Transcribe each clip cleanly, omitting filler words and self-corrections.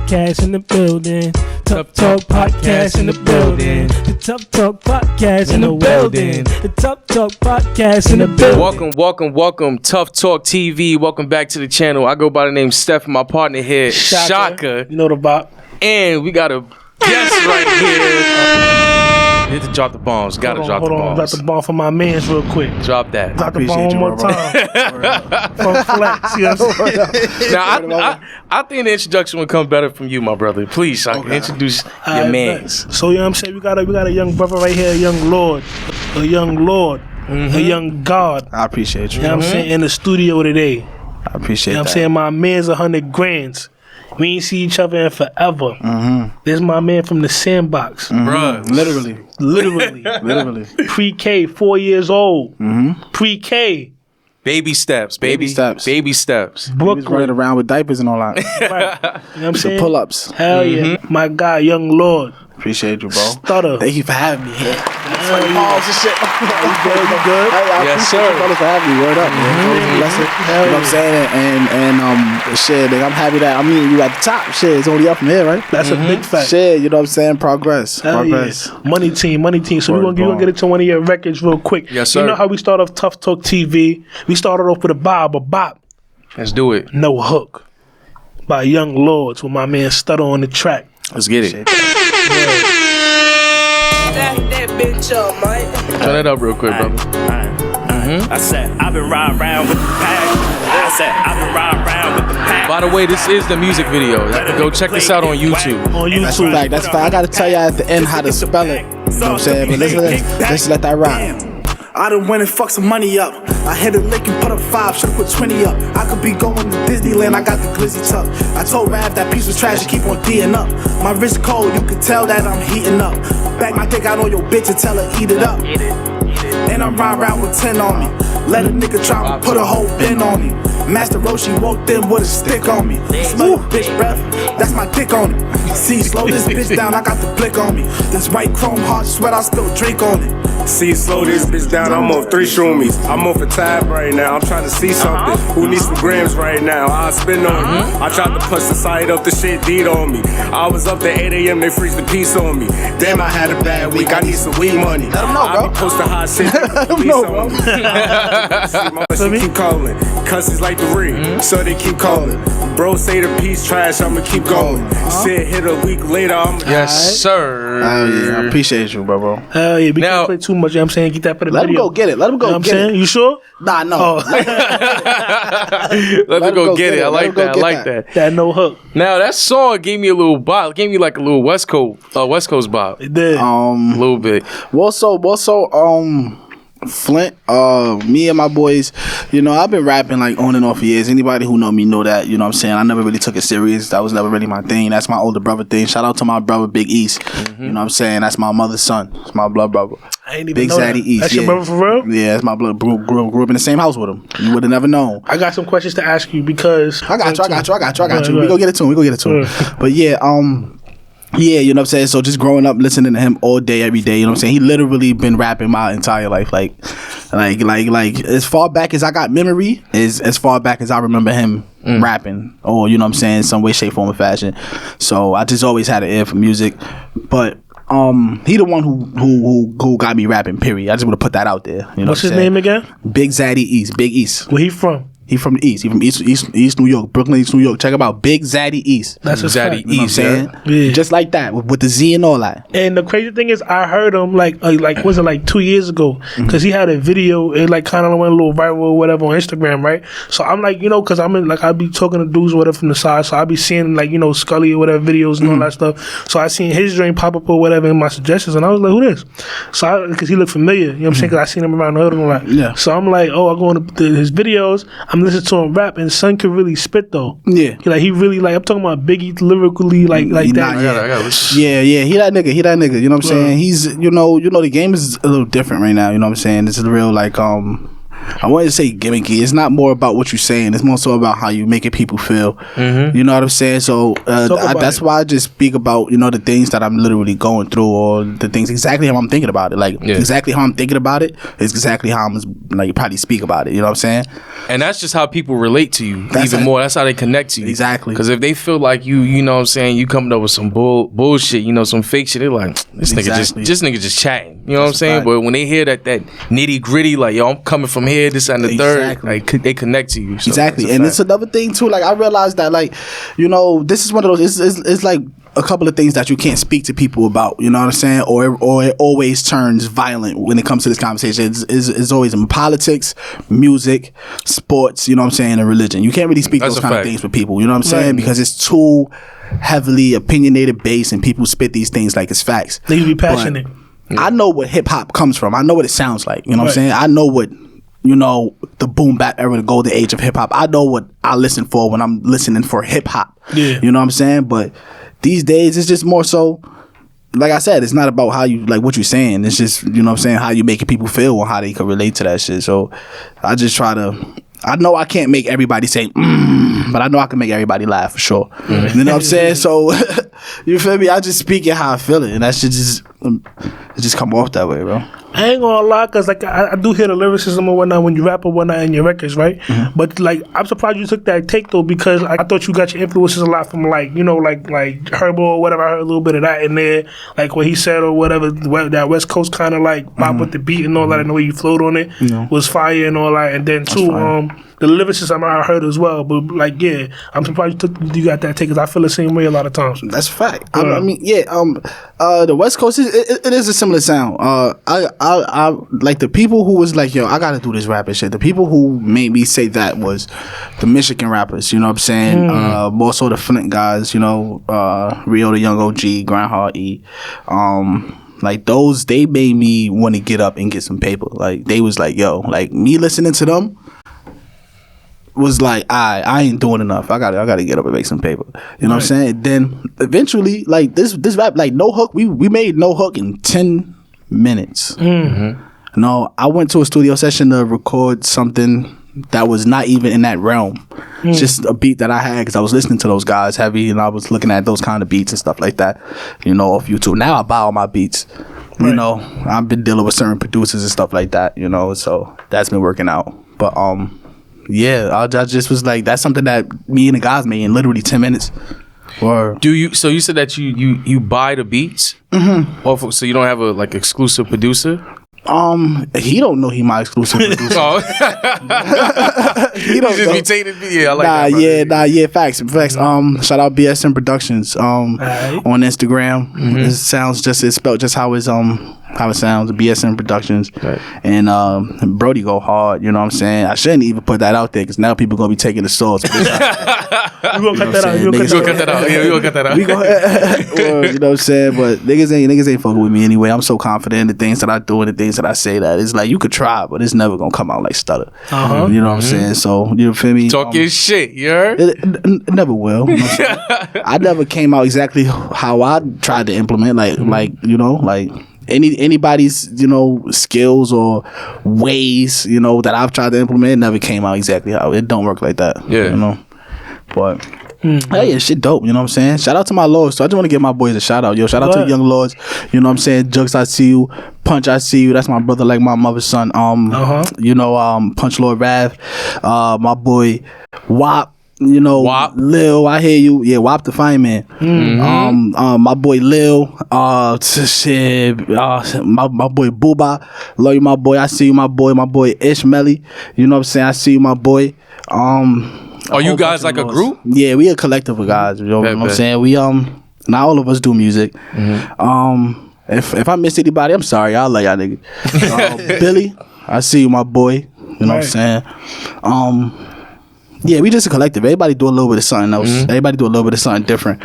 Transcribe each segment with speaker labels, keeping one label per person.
Speaker 1: Podcast in the building. Tuftalk Podcast in the building. The Tuftalk Podcast in the building. The Tuftalk Podcast in the building.
Speaker 2: Welcome, Tuftalk TV. Welcome back to the channel. I go by the name Steff, my partner here, Shaka.
Speaker 1: You know the bop.
Speaker 2: And we got a guest right here. Need to drop the bombs. Gotta drop the bombs.
Speaker 1: Drop the bomb for my mans real quick.
Speaker 2: Drop that.
Speaker 1: Drop the bomb one more time. From Flex. You know what I'm saying?
Speaker 2: Now, I think the introduction would come better from you, my brother. Please, Shaka, introduce your mans.
Speaker 1: So, you know what I'm saying? We got a young brother right here, a young lord. A young god.
Speaker 3: I appreciate you.
Speaker 1: You know what I'm saying? In the studio today.
Speaker 3: I appreciate
Speaker 1: you know
Speaker 3: that.
Speaker 1: I'm saying? My man's 100 grands. We ain't see each other in forever. This is my man from the sandbox.
Speaker 2: Bruh.
Speaker 1: Literally. Pre-K, 4 years old. Pre-K.
Speaker 2: Baby steps.
Speaker 1: Brooklyn.
Speaker 3: He was running around with diapers and all that.
Speaker 1: Right. You know what I'm saying?
Speaker 3: Pull-ups.
Speaker 1: Hell yeah. My guy, young lord.
Speaker 3: Appreciate you, bro.
Speaker 1: Stutter.
Speaker 3: Thank you for having me here.
Speaker 1: You good?
Speaker 2: Yes, sir.
Speaker 3: Thank you for having me. Word up, man. Bless it. You know what I'm saying? And shit, nigga, I'm happy that I'm meeting you at the top. Shit, it's only up from here, right?
Speaker 1: That's a big fact.
Speaker 3: Shit, you know what I'm saying? Progress.
Speaker 1: Yeah. Money team. So we're gonna get into one of your records real quick.
Speaker 2: Yes, sir.
Speaker 1: You know how we start off Tuftalk TV? We started off with a bop.
Speaker 2: Let's do it.
Speaker 1: No Hook by Young Lords with my man Stutter on the track.
Speaker 2: Let's get it.
Speaker 4: That bitch up, man.
Speaker 2: Turn it up real quick, brother.
Speaker 4: I said, I've been riding around with the pack.
Speaker 2: By the way, this is the music video. Go check this out on YouTube.
Speaker 3: That's a fact. That's a fact. I gotta tell you at the end how to spell it. You know what I'm saying? But let's let that ride.
Speaker 5: I done went and fucked some money up. I hit a lick and put up 5, should've put 20 up. I could be going to Disneyland, I got the glizzy tuck. I told Rav that piece was trash to keep on D'ing up. My wrist cold, you can tell that I'm heating up. Back my dick out on your bitch and tell her eat it up. And I'm riding around with 10 on me. Let a nigga try to put a whole bin on me. Master Roshi walked in with a stick on me. Smell bitch breath, that's my dick on it. See, slow this bitch down, I got the blick on me. This white chrome hard sweat, I spilled Drake on it.
Speaker 6: See, slow this bitch down, I'm off 3 Shroomies. I'm off a tab right now, I'm trying to see something. Who needs some grams right now? I spin on you. I tried to push the side up, the shit deed on me. I was up to 8 a.m., they freezed the piece on me. Damn, I had a bad week, I need some weed money.
Speaker 3: Let them know, bro.
Speaker 6: I be posting hot shit. Let them know, bro. See, my pussy keep calling. Cusses like the ring, so they keep calling. Bro say the piece trash, I'ma keep going. Shit hit a week later, I'm
Speaker 2: Yes, sir.
Speaker 3: Yeah, I appreciate you, bro.
Speaker 1: Hell yeah, we can't play too much, you know what I'm saying? Get that for the
Speaker 3: Let
Speaker 1: video.
Speaker 3: him go get it. Let him go
Speaker 1: you know
Speaker 3: get it.
Speaker 1: You sure?
Speaker 3: Nah, no.
Speaker 2: Let him go get it. I like that.
Speaker 1: That No Hook.
Speaker 2: Now that song gave me a little bop. Gave me like a little West Coast bop.
Speaker 1: It did.
Speaker 2: A little bit.
Speaker 3: Also, Flint, me and my boys, you know, I've been rapping like on and off for years. Anybody who know me know that, you know what I'm saying? I never really took it serious. That was never really my thing. That's my older brother thing. Shout out to my brother, Big East. You know what I'm saying? That's my mother's son. It's my blood brother.
Speaker 1: I ain't even
Speaker 3: Big
Speaker 1: know
Speaker 3: Zaddy
Speaker 1: that.
Speaker 3: East.
Speaker 1: That's your brother for real?
Speaker 3: Yeah, that's my blood. Grew up in the same house with him. You would have never known.
Speaker 1: I got some questions to ask you because...
Speaker 3: I got you. We go get it to him. But yeah, yeah, you know what I'm saying? So just growing up listening to him all day, every day, you know what I'm saying? He literally been rapping my entire life. Like as far back as I got memory, is as far back as I remember him rapping, or you know what I'm saying, some way, shape, form, or fashion. So I just always had an ear for music. But he the one who got me rapping, period. I just want to put that out there. You know
Speaker 1: What's his name again?
Speaker 3: Big Zaddy East. Big East.
Speaker 1: Where he from?
Speaker 3: He from the East. He from East New York, Brooklyn, East New York. Check him out, Big Zaddy East.
Speaker 1: That's a
Speaker 2: Zaddy
Speaker 1: fact.
Speaker 3: You know what I'm saying?
Speaker 1: Yeah.
Speaker 3: Just like that, with the Z and all that.
Speaker 1: And the crazy thing is, I heard him like was it like 2 years ago? Because he had a video, it like kind of went a little viral or whatever on Instagram, right? So I'm like, you know, because I'm in like I be talking to dudes or whatever from the side, so I be seeing like, you know, Scully or whatever videos and all that stuff. So I seen his joint pop up or whatever in my suggestions, and I was like, who this? So because he looked familiar, you know what I'm saying? Because I seen him around the hood and all that.
Speaker 3: Yeah.
Speaker 1: So I'm like, oh, I go on his videos, I'm listening to him rap, and son can really spit though.
Speaker 3: Yeah.
Speaker 1: He really like, I'm talking about Biggie lyrically like that.
Speaker 2: I got
Speaker 3: Yeah, he that nigga. You know what I'm saying? He's you know the game is a little different right now. You know what I'm saying? This is real like I wanted to say gimmicky. It's not more about what you're saying. It's more so about how you making people feel. You know what I'm saying? So that's why I just speak about, you know, the things that I'm literally going through, or the things exactly how I'm thinking about it. Like exactly how I'm thinking about it is exactly how I'm like probably speak about it. You know what I'm saying?
Speaker 2: And that's just how people relate to you even more. That's how they connect to you.
Speaker 3: Exactly.
Speaker 2: Because if they feel like you know what I'm saying, you coming up with some bullshit, you know, some fake shit, they're like, this nigga just chatting. You know what I'm saying? But when they hear that nitty gritty, like, yo, I'm coming from here, this and the third, like they connect to you. So
Speaker 3: exactly. And it's another thing too. Like I realized that, like, you know, this is one of those. It's like a couple of things that you can't speak to people about. You know what I'm saying? Or it always turns violent when it comes to this conversation. It's always in politics, music, sports. You know what I'm saying? And religion. You can't really speak those kind of things with people. You know what I'm saying? Because it's too heavily opinionated based, and people spit these things like it's facts.
Speaker 1: They be passionate.
Speaker 3: I know what hip hop comes from. I know what it sounds like. You know what I'm saying? I know what, you know, the boom bap era, the golden age of hip hop. I know what I listen for when I'm listening for hip hop. Yeah. You know what I'm saying? But these days it's just more so, like I said, it's not about how you, like, what you're saying. It's just, you know what I'm saying, how you making people feel or how they can relate to that shit. So I just try to, I know I can't make everybody say but I know I can make everybody laugh for sure. You know what I'm saying? So you feel me? I just speak it how I feel it, and that shit just come off that way, bro.
Speaker 1: I ain't gonna lie, cause like I do hear the lyricism or whatnot when you rap or whatnot in your records, right? But like I'm surprised you took that take though, because I thought you got your influences a lot from like, you know, like Herbo or whatever. I heard a little bit of that in there, like what he said or whatever. That West Coast kind of like bop with the beat and all that, and the way you flowed on it was fire and all that. And then too, the lyricism I heard as well. But like, yeah, I'm surprised you got that take, cause I feel the same way a lot of times.
Speaker 3: That's a fact. I mean, the West Coast it is a similar sound. I like the people who was like, yo, I gotta do this rapping shit. The people who made me say that was the Michigan rappers. You know what I'm saying? More so the Flint guys. You know, Rio the Young OG, Grand Hard E. Like those, they made me want to get up and get some paper. Like they was like, yo, like me listening to them was like, I ain't doing enough. I gotta get up and make some paper. You know what I'm saying? Then eventually, like this rap, like No Hook, we made No Hook in 10 minutes. No, I went to a studio session to record something that was not even in that realm. Just a beat that I had because I was listening to those guys heavy, and I was looking at those kind of beats and stuff like that, you know, off YouTube. Now I buy all my beats. You know, I've been dealing with certain producers and stuff like that, you know, so that's been working out. But yeah, I just was like, that's something that me and the guys made in literally 10 minutes. Or
Speaker 2: do you? So you said that you buy the beats, or so you don't have a like exclusive producer?
Speaker 3: He don't know he my exclusive producer.
Speaker 2: He don't just be taking it. Yeah, I like that.
Speaker 3: Facts. Shout out BSM Productions. On Instagram. It sounds it's spelled just how it sounds. BSM Productions. Right. And Brody go hard. You know what I'm saying? I shouldn't even put that out there because now people gonna be taking the source.
Speaker 1: We gonna cut that out.
Speaker 2: We gonna cut that out. Yeah, we gonna cut that out.
Speaker 3: You know what I'm saying? But niggas ain't fucking with me anyway. I'm so confident in the things that I do and the things that I say that it's like you could try, but it's never gonna come out like stutter. You know what I'm saying? So you feel me?
Speaker 2: Talk your shit, you heard?
Speaker 3: It never will. You know what I'm saying? I never came out exactly how I tried to implement. Like you know, like anybody's, you know, skills or ways, you know, that I've tried to implement, it never came out exactly how it don't work like that. Yeah, you know. But hey, shit dope, you know what I'm saying? Shout out to my lords. So I just want to give my boys a shout out. Yo, shout out to the young lords. You know what I'm saying? Jugs, I see you. Punch, I see you. That's my brother, like my mother's son. You know, Punch Lord Rav. My boy Wop. You know, Wop. Lil, I hear you. Yeah, Wop the Fireman. My boy Lil. My boy Booba. Love you, my boy. I see you, my boy. My boy Ishmaeli. You know what I'm saying? I see you, my boy.
Speaker 2: Are you guys like a group?
Speaker 3: Yeah, we a collective of guys. You know what I'm saying? We not all of us do music. If I miss anybody, I'm sorry. I'll let y'all niggas. Billy, I see you, my boy. You know what I'm saying? Yeah, we just a collective. Everybody do a little bit of something else. Everybody do a little bit of something different.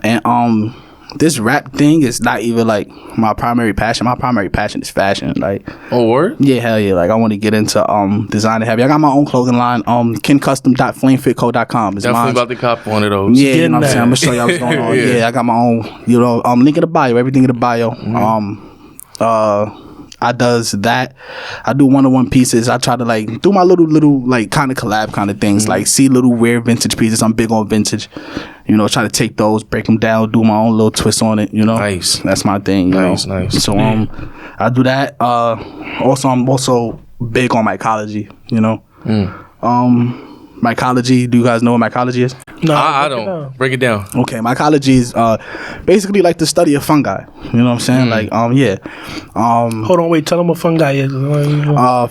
Speaker 3: And this rap thing is not even like my primary passion. My primary passion is fashion. Like,
Speaker 2: oh, word?
Speaker 3: Yeah, hell yeah. Like, I want to get into designing heavy. I got my own clothing line. KenCustom.flamefitco.com.
Speaker 2: Definitely about to cop one of those.
Speaker 3: Yeah, you know what I'm saying? I'm gonna show y'all what's going on. Yeah, I got my own. You know, link in the bio. Everything in the bio. I does that. I do 1-on-1 pieces. I try to like do my little like kind of collab kind of things. Like see little rare vintage pieces. I'm big on vintage. You know, try to take those, break them down, do my own little twist on it. You know,
Speaker 2: Nice.
Speaker 3: That's my thing. You
Speaker 2: Nice.
Speaker 3: know? So I do that. Also, I'm also big on mycology. You know, mycology. Do you guys know what mycology is?
Speaker 1: No,
Speaker 2: I don't. Break it down.
Speaker 3: Okay, mycology is basically like the study of fungi. You know what I'm saying? Like, yeah.
Speaker 1: Hold on, wait. Tell them what fungi is.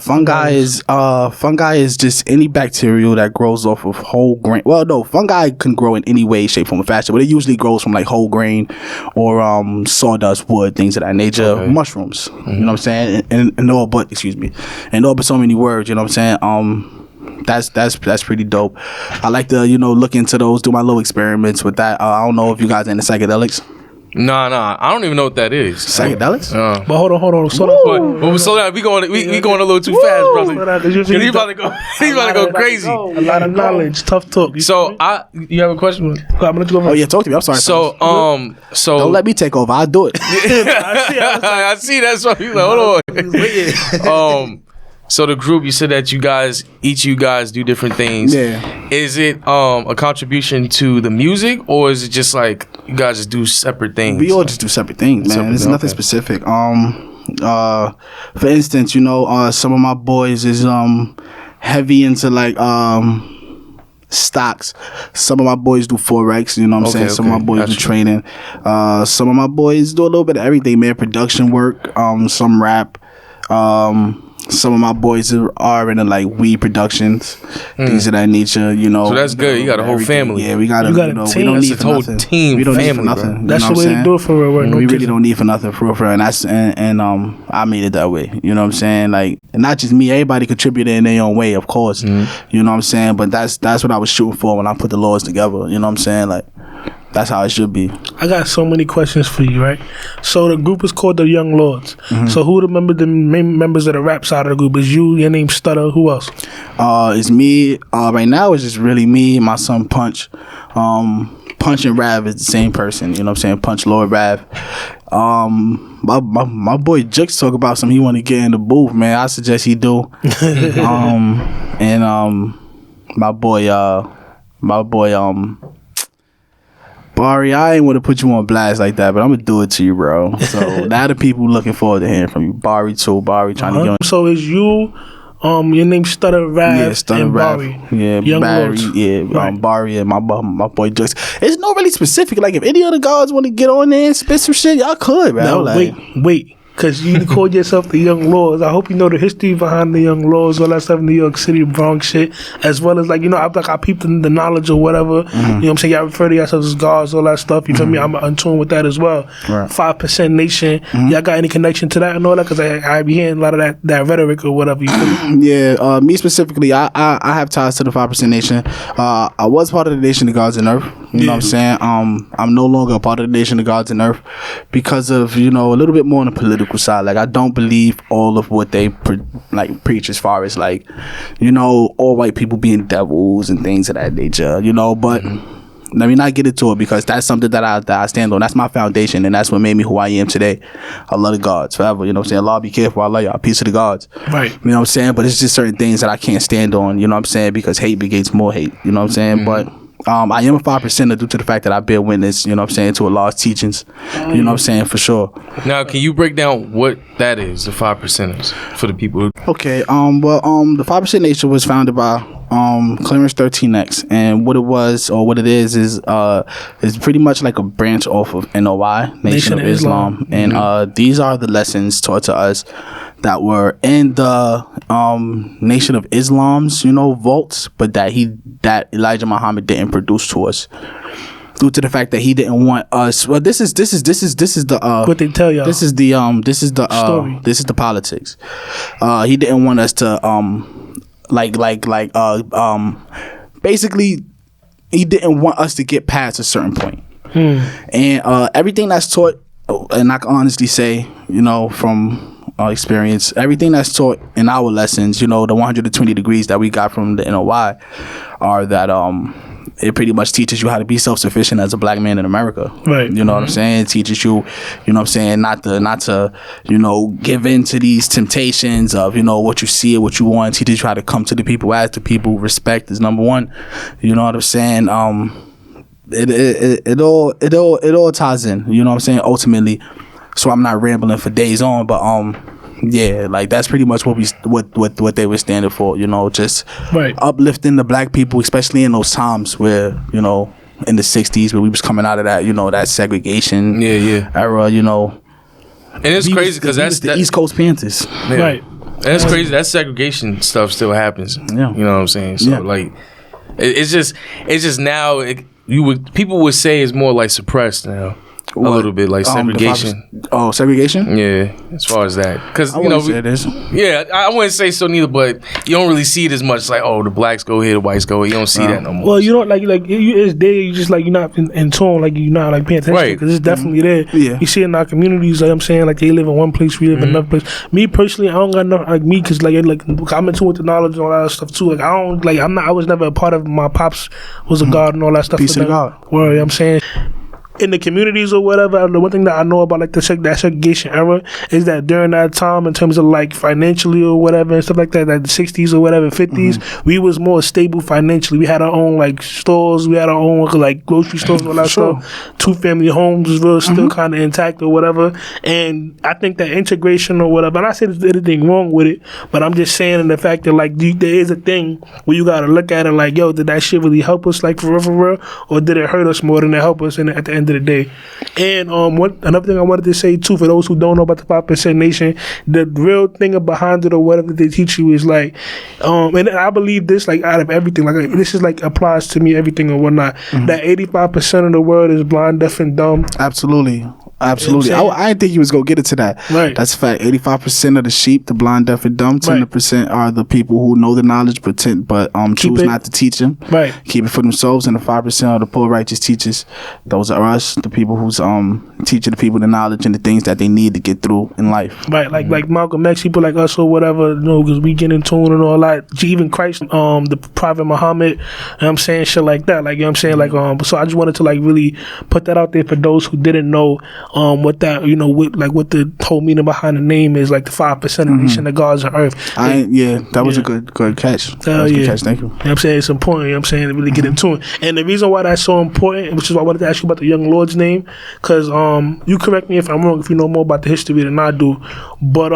Speaker 3: Fungi is just any bacterial that grows off of whole grain. Well, no, fungi can grow in any way, shape, form, or fashion, but it usually grows from like whole grain or sawdust, wood, things of that nature.
Speaker 2: Okay.
Speaker 3: Mushrooms. You know what I'm saying? And all but so many words. You know what I'm saying? That's pretty dope. I like to look into those, do my little experiments with that. I don't know if you guys are into psychedelics.
Speaker 2: Nah. I don't even know what that is.
Speaker 3: Psychedelics?
Speaker 1: But hold on.
Speaker 2: Slow down. We going a little too fast, brother. He about to go crazy.
Speaker 1: A lot of knowledge, tough talk.
Speaker 2: So you have a question?
Speaker 1: I'm gonna let you go.
Speaker 3: Oh yeah, talk to me. I'm sorry.
Speaker 2: So
Speaker 3: don't let me take over. I'll do it.
Speaker 2: I see. That's why he's like, hold on. So the group, you said that each of you guys do different things.
Speaker 3: Yeah.
Speaker 2: Is it a contribution to the music, or is it just like you guys just do separate things?
Speaker 3: We all just do separate things, man. There's nothing specific. For instance, some of my boys is heavy into like stocks. Some of my boys do forex. You know what I'm saying? Some of my boys do trading. Some of my boys do a little bit of everything, man. Production work. Some rap. Some of my boys are into like weed productions, things of that nature.
Speaker 2: So that's good. You got a whole family.
Speaker 3: Yeah, we got a team.
Speaker 2: We don't need for nothing. Team.
Speaker 3: We don't
Speaker 2: family,
Speaker 3: need for nothing.
Speaker 1: That's the way to do it for real.
Speaker 3: We really don't need for nothing for real. And I made it that way. You know what I'm saying? Like, and not just me. Everybody contributed in their own way, of course. You know what I'm saying? But that's what I was shooting for when I put the laws together. You know what I'm saying? Like, that's how it should be.
Speaker 1: I got so many questions for you, right? So the group is called the Young Lords. So who the main members of the rap side of the group? Is you, your name Stutter, who else?
Speaker 3: It's me. Right now it's just really me, my son Punch. Punch and Rav is the same person, you know what I'm saying? Punch, Lord Rav. My boy Jux talk about something he want to get in the booth, man. I suggest he do. My boy Barry, I ain't want to put you on blast like that, but I'm gonna do it to you, bro. So now the people looking forward to hearing from you. Barry too. Barry trying to get on.
Speaker 1: So is you, your name Stutter, Rav,
Speaker 3: Stutter,
Speaker 1: and
Speaker 3: Rav.
Speaker 1: Barry.
Speaker 3: Yeah,
Speaker 1: Young
Speaker 3: Barry.
Speaker 1: Lords.
Speaker 3: Yeah,
Speaker 1: Right.
Speaker 3: Barry and my boy Jux. It's not really specific. Like if any other guys want to get on there and spit some shit, y'all could, bro.
Speaker 1: No,
Speaker 3: like,
Speaker 1: wait. Because you called yourself the Young Lords. I hope you know the history behind the Young Lords, all that stuff in New York City, Bronx shit, as well as, like, I peeped the knowledge or whatever. You know what I'm saying? Y'all refer to yourselves as gods, all that stuff. You feel me? I'm in tune with that as well.
Speaker 3: Right.
Speaker 1: 5% Nation. Y'all got any connection to that and all that? Because I be hearing a lot of that rhetoric or whatever. You feel me?
Speaker 3: Yeah, me specifically, I have ties to the 5% Nation. I was part of the Nation of Gods and Earth. You know what I'm saying? I'm no longer a part of the Nation of Gods and Earth because of, a little bit more on the political side. Like, I don't believe all of what they preach as far as, like, all white people being devils and things of that nature, but let me not get into it because that's something that I stand on. That's my foundation, and that's what made me who I am today. I love the gods forever. You know what I'm saying? Allah be careful. I love y'all. Peace to the gods.
Speaker 1: Right.
Speaker 3: You know what I'm saying? But it's just certain things that I can't stand on. You know what I'm saying? Because hate begets more hate. You know what I'm saying? But I am a 5%er due to the fact that I bear witness, to Allah's teachings. You know what I'm saying? For sure.
Speaker 2: Now, can you break down what that is, the 5%ers, for the people?
Speaker 3: Okay. The 5% Nation was founded by Clearance 13X, and what it is pretty much like a branch off of NOI, Nation of Islam. And these are the lessons taught to us that were in the Nation of Islam's, vaults, but that Elijah Muhammad didn't produce to us. Due to the fact that he didn't want us. Well, this is the
Speaker 1: what they tell y'all.
Speaker 3: This is the
Speaker 1: story.
Speaker 3: This is the politics. He didn't want us to basically he didn't want us to get past a certain point. And everything that's taught, and I can honestly say, from experience, everything that's taught in our lessons, the 120 degrees that we got from the NOI are that it pretty much teaches you how to be self-sufficient as a black man in America.
Speaker 1: Right.
Speaker 3: You know what I'm saying? It teaches you, you know what I'm saying, not to, you know, give in to these temptations of, you know, what you see or what you want. It teaches you how to come to the people as the people. Respect is number one. You know what I'm saying? It all ties in, you know what I'm saying, ultimately. So I'm not rambling for days on, but yeah, like that's pretty much what they were standing for, you know, just uplifting the black people, especially in those times where, you know, in the 60s where we was coming out of that, you know, that segregation era, you know.
Speaker 2: And it's crazy because that's
Speaker 3: the East Coast Panthers.
Speaker 2: Yeah. Right. And it's crazy. That segregation stuff still happens. Yeah. You know what I'm saying? So like it's just now people would say it's more like suppressed now. A little bit like segregation.
Speaker 3: Segregation?
Speaker 2: Yeah, as far as that, because
Speaker 3: you know, it is.
Speaker 2: Yeah, I wouldn't say so neither, but you don't really see it as much. It's like, oh, the blacks go here, the whites go here. You don't see that no more.
Speaker 1: Well, you don't it's there. You just like you're not in tune, like you're not like paying attention because it's definitely there. Yeah, you see it in our communities. Like I'm saying, like they live in one place, we live in another place. Me personally, I don't got enough like me because like I'm in tune with the knowledge and all that stuff too. Like I was never a part of my pops was a god and all that stuff.
Speaker 3: Peace of God.
Speaker 1: Where I'm saying. In the communities or whatever, the one thing that I know about like that segregation era is that during that time, in terms of like financially or whatever and stuff like that, like the 60s or whatever, 50s, we was more stable financially. We had our own like stores, we had our own like grocery stores and all that stuff. 2-family homes was real still kind of intact or whatever. And I think that integration or whatever, and I say there's anything wrong with it, but I'm just saying in the fact that like there is a thing where you gotta look at it like, yo, did that shit really help us like for real, or did it hurt us more than it helped us? And at the end of the day. And another thing I wanted to say too, for those who don't know about the 5% Nation, the real thing behind it or whatever they teach you is like, and I believe this like out of everything, like this is like applies to me everything or whatnot. That 85% of the world is blind, deaf, and dumb.
Speaker 3: Absolutely. Absolutely. You know I didn't think you was going to get into that. Right. That's a fact. 85% of the sheep, the blind, deaf, and dumb. 10% are the people who know the knowledge, but choose not to teach them. Right. Keep it for themselves. And the 5% are the poor righteous teachers. Those are us, the people who's teaching the people the knowledge and the things that they need to get through in life. Right.
Speaker 1: Like Malcolm X, people like us or whatever, you know, because we get in tune and all that. Even Christ, the Prophet Muhammad, you know what I'm saying, shit like that. Like, you know what I'm saying? Like, so I just wanted to like really put that out there for those who didn't know what that, you know, what the whole meaning behind the name is, like the 5% nation of gods on earth.
Speaker 3: That was a good catch. That was a good catch. Thank you.
Speaker 1: You know what I'm saying? It's important, you know what I'm saying, to really get into it. And the reason why that's so important, which is why I wanted to ask you about the young Lord's name, because you correct me if I'm wrong, if you know more about the history than I do, but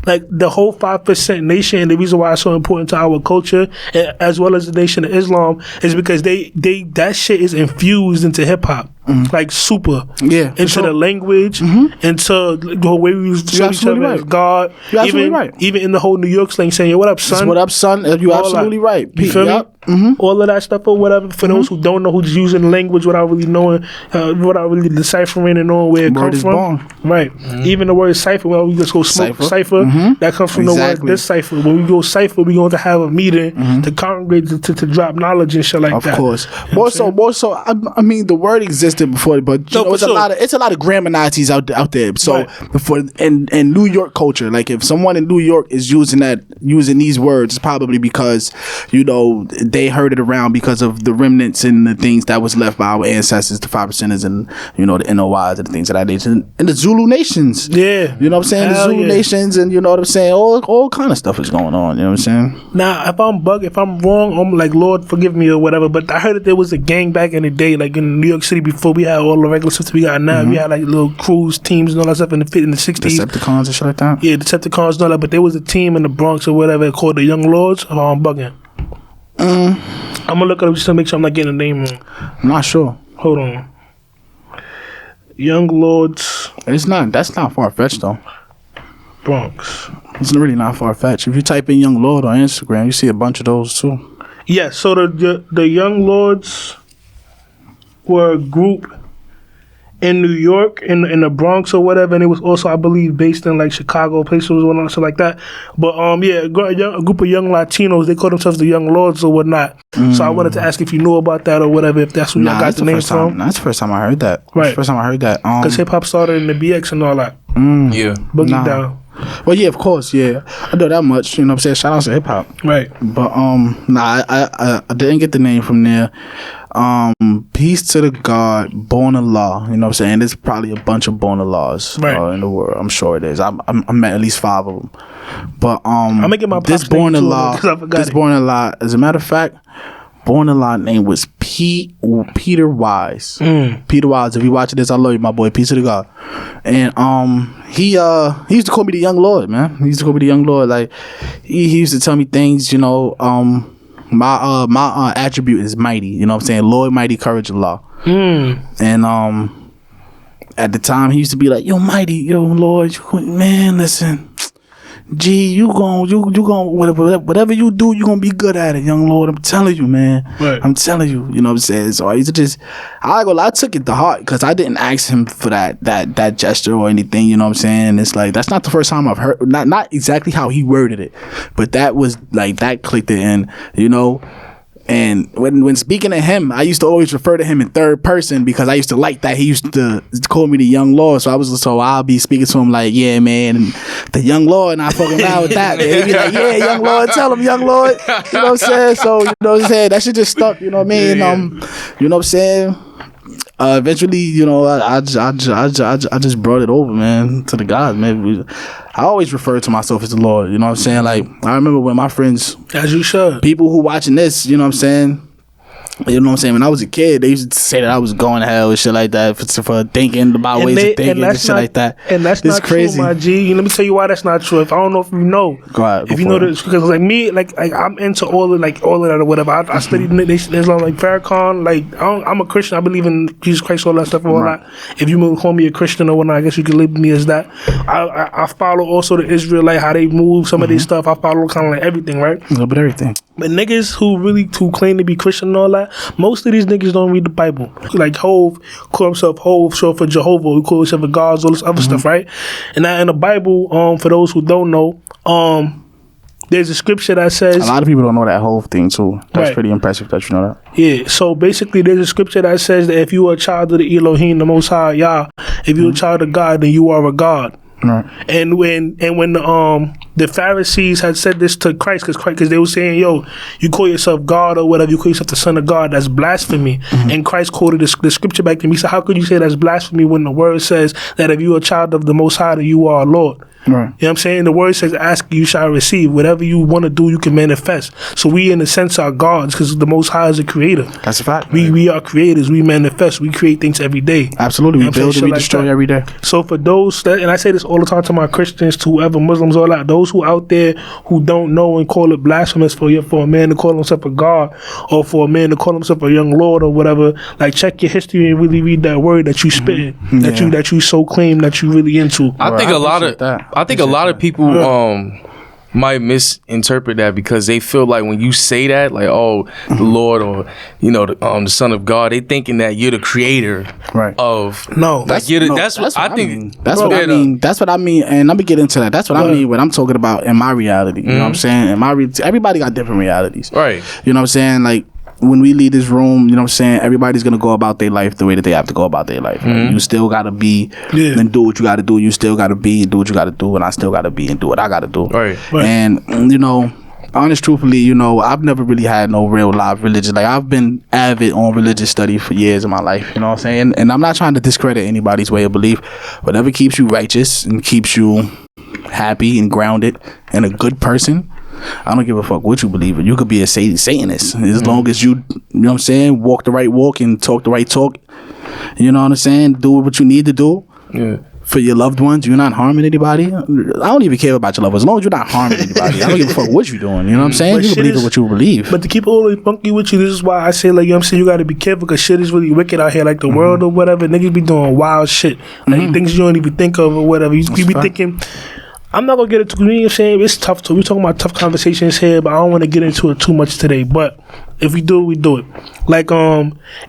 Speaker 1: like the whole 5% nation, and the reason why it's so important to our culture as well as the Nation of Islam is because they that shit is infused into hip hop. Like super into the language, into the way we use each other as God.
Speaker 3: You're absolutely right.
Speaker 1: Even in the whole New York slang saying, "Yo, what up, son?
Speaker 3: It's what up, son?" You're absolutely right.
Speaker 1: You feel me? All of that stuff or whatever. For those who don't know, who's using the language without really knowing, without really deciphering and knowing where it comes from. Right. Even the word cipher. Well, we just go smoke cipher. That comes from the word this cipher. When we go cipher, we're going to have a meeting to congregate to drop knowledge and shit like that.
Speaker 3: Of course. More so. I mean, the word existed before, but you know, it's a lot of grammar Nazis out there. So before in New York culture, like if someone in New York is using these words, it's probably because, you know, they heard it around because of the remnants and the things that was left by our ancestors, the 5%ers and, you know, the NOIs and the things of that nature, and the Zulu nations. Yeah, you know what I'm saying? The Zulu nations, and you know what I'm saying? All kind of stuff is going on. You know what I'm saying?
Speaker 1: Now, if I'm wrong, I'm like, Lord forgive me or whatever. But I heard that there was a gang back in the day, like in New York City, before we had all the regular stuff that we got now. We had like little cruise teams and all that stuff in the 60s.
Speaker 3: Decepticons and shit like that.
Speaker 1: Yeah, Decepticons and all that. But there was a team in the Bronx or whatever called the Young Lords. I'm bugging. I'm gonna look it up just to make sure I'm not getting the name wrong.
Speaker 3: I'm not sure.
Speaker 1: Hold on. Young Lords.
Speaker 3: That's not far fetched though.
Speaker 1: Bronx.
Speaker 3: It's really not far fetched. If you type in Young Lord on Instagram, you see a bunch of those too.
Speaker 1: Yeah. So the Young Lords were a group in New York, in the Bronx or whatever, and it was also, I believe, based in like Chicago, places or something like that. But a group of young Latinos, they call themselves the Young Lords or whatnot. So I wanted to ask if you knew about that or whatever, if that's where y'all got the name from.
Speaker 3: That's the first time I heard that.
Speaker 1: Right.
Speaker 3: That's the first time I heard that.
Speaker 1: Because hip hop started in the BX and all that.
Speaker 2: Yeah.
Speaker 1: Boogie Down.
Speaker 3: Well, yeah, of course, yeah. I know that much, you know what I'm saying? Shout out to hip hop.
Speaker 1: Right.
Speaker 3: But, I didn't get the name from there. peace to the God, born in law. You know what I'm saying? There's probably a bunch of born in laws in the world. I'm sure it is. I met at least 5 of them. But
Speaker 1: I'm making my
Speaker 3: this born in law. This born in law. As a matter of fact, born in law name was Peter Wise. Peter Wise. If you watching this, I love you, my boy. Peace to the God. And he used to call me the young Lord, man. He used to call me the young Lord. Like he used to tell me things. You know, my attribute is mighty. You know what I'm saying? Lord, mighty, courage, and law. And at the time, he used to be like, "Yo, mighty, yo, Lord, man, listen." Gee, you gon' whatever you do, you gonna be good at it, young Lord. I'm telling you, man. Right. I'm telling you. You know what I'm saying? So I used to I took it to heart because I didn't ask him for that gesture or anything. You know what I'm saying? It's like that's not the first time I've heard not exactly how he worded it, but that was like that clicked it in. You know. And when speaking to him, I used to always refer to him in third person because I used to like that. He used to call me the young Lord. So I'll be speaking to him like, yeah, man, and the young Lord, and I fucking around with that, man. He'd be like, yeah, young Lord, tell him, young Lord. You know what I'm saying? So, you know what I'm saying? That shit just stuck, you know what I mean? You know what I'm saying? Eventually, you know, I just brought it over, man, to the God, man. I always refer to myself as the Lord, you know what I'm saying? Like, I remember when my friends,
Speaker 1: as you should,
Speaker 3: people who watching this, you know what I'm saying? You know what I'm saying? When I was a kid, they used to say that I was going to hell and shit like that for thinking about ways of thinking and shit like that.
Speaker 1: And that's not crazy. True, my G. Let me tell you why that's not true. If I don't know if you know.
Speaker 3: Go ahead,
Speaker 1: if you know this, because like me, like I'm into all of that or whatever. I studied Islam, like Farrakhan. Like I'm a Christian. I believe in Jesus Christ, all that stuff and all that. If you call me a Christian or whatnot, I guess you can label me as that. I follow also the Israelite, how they move, some of their stuff. I follow kind of like everything, right?
Speaker 3: A little bit everything.
Speaker 1: But niggas who claim to be Christian and all that, most of these niggas don't read the Bible. Like Hove, call himself Hove, short for Jehovah, who call himself a God, all this other stuff, right? And now in the Bible, for those who don't know, there's a scripture that says...
Speaker 3: A lot of people don't know that Hove thing, too. That's pretty impressive that you know that.
Speaker 1: Yeah, so basically there's a scripture that says that if you are a child of the Elohim, the Most High, Yah, if you're a child of God, then you are a God.
Speaker 3: Right.
Speaker 1: And when the Pharisees had said this to Christ, because they were saying, yo, you call yourself God or whatever, you call yourself the Son of God, that's blasphemy. And Christ quoted the scripture back to him. He said, how could you say that's blasphemy when the word says that if you are a child of the Most High, then you are a Lord? Right. You know what I'm saying? The word says, ask, you shall receive. Whatever you want to do, you can manifest. So we, in a sense, are gods because the Most High is a creator.
Speaker 3: That's a fact.
Speaker 1: We are creators. We manifest. We create things every day.
Speaker 3: Absolutely. We build and we destroy every day.
Speaker 1: So for those, and I say this all the time to my Christians, to whoever, Muslims, all that, those who out there who don't know and call it blasphemous for a man to call himself a God or for a man to call himself a young Lord or whatever, like check your history and really read that word that you spitting, that you so claim that you really into.
Speaker 2: I think a lot of people might misinterpret that because they feel like when you say that, like, oh, the Lord or the Son of God, they thinking that you're the creator of.
Speaker 1: No,
Speaker 2: that's what I think.
Speaker 3: That's what I mean. That's what I mean, and let me get into that. That's what I mean when I'm talking about in my reality. You know what I'm saying? Everybody got different realities,
Speaker 2: right?
Speaker 3: You know what I'm saying? Like, when we leave this room, you know what I'm saying, everybody's gonna go about their life the way that they have to go about their life. Right? You still gotta be and do what you gotta do. You still gotta be and do what you gotta do, and I still gotta be and do what I gotta do.
Speaker 2: Right.
Speaker 3: And honest, truthfully, I've never really had no real live religion. Like, I've been avid on religious study for years in my life. You know what I'm saying? And I'm not trying to discredit anybody's way of belief. Whatever keeps you righteous and keeps you happy and grounded and a good person, I don't give a fuck what you believe in. You could be a Satanist as long as you know what I'm saying, walk the right walk and talk the right talk. You know what I'm saying? Do what you need to do for your loved ones. You're not harming anybody. I don't even care about your loved ones. As long as you're not harming anybody, I don't give a fuck what you're doing. You know what I'm saying? But you can believe in what you believe.
Speaker 1: But to keep it all the way funky with you, this is why I say, like, you know what I'm saying, you got to be careful because shit is really wicked out here. Like the world or whatever, niggas be doing wild shit. Like things you don't even think of or whatever. You be thinking... I'm not gonna get into, you know what I'm saying, it's tough too. We're talking about tough conversations here, but I don't want to get into it too much today. But if we do it, we do it. Like,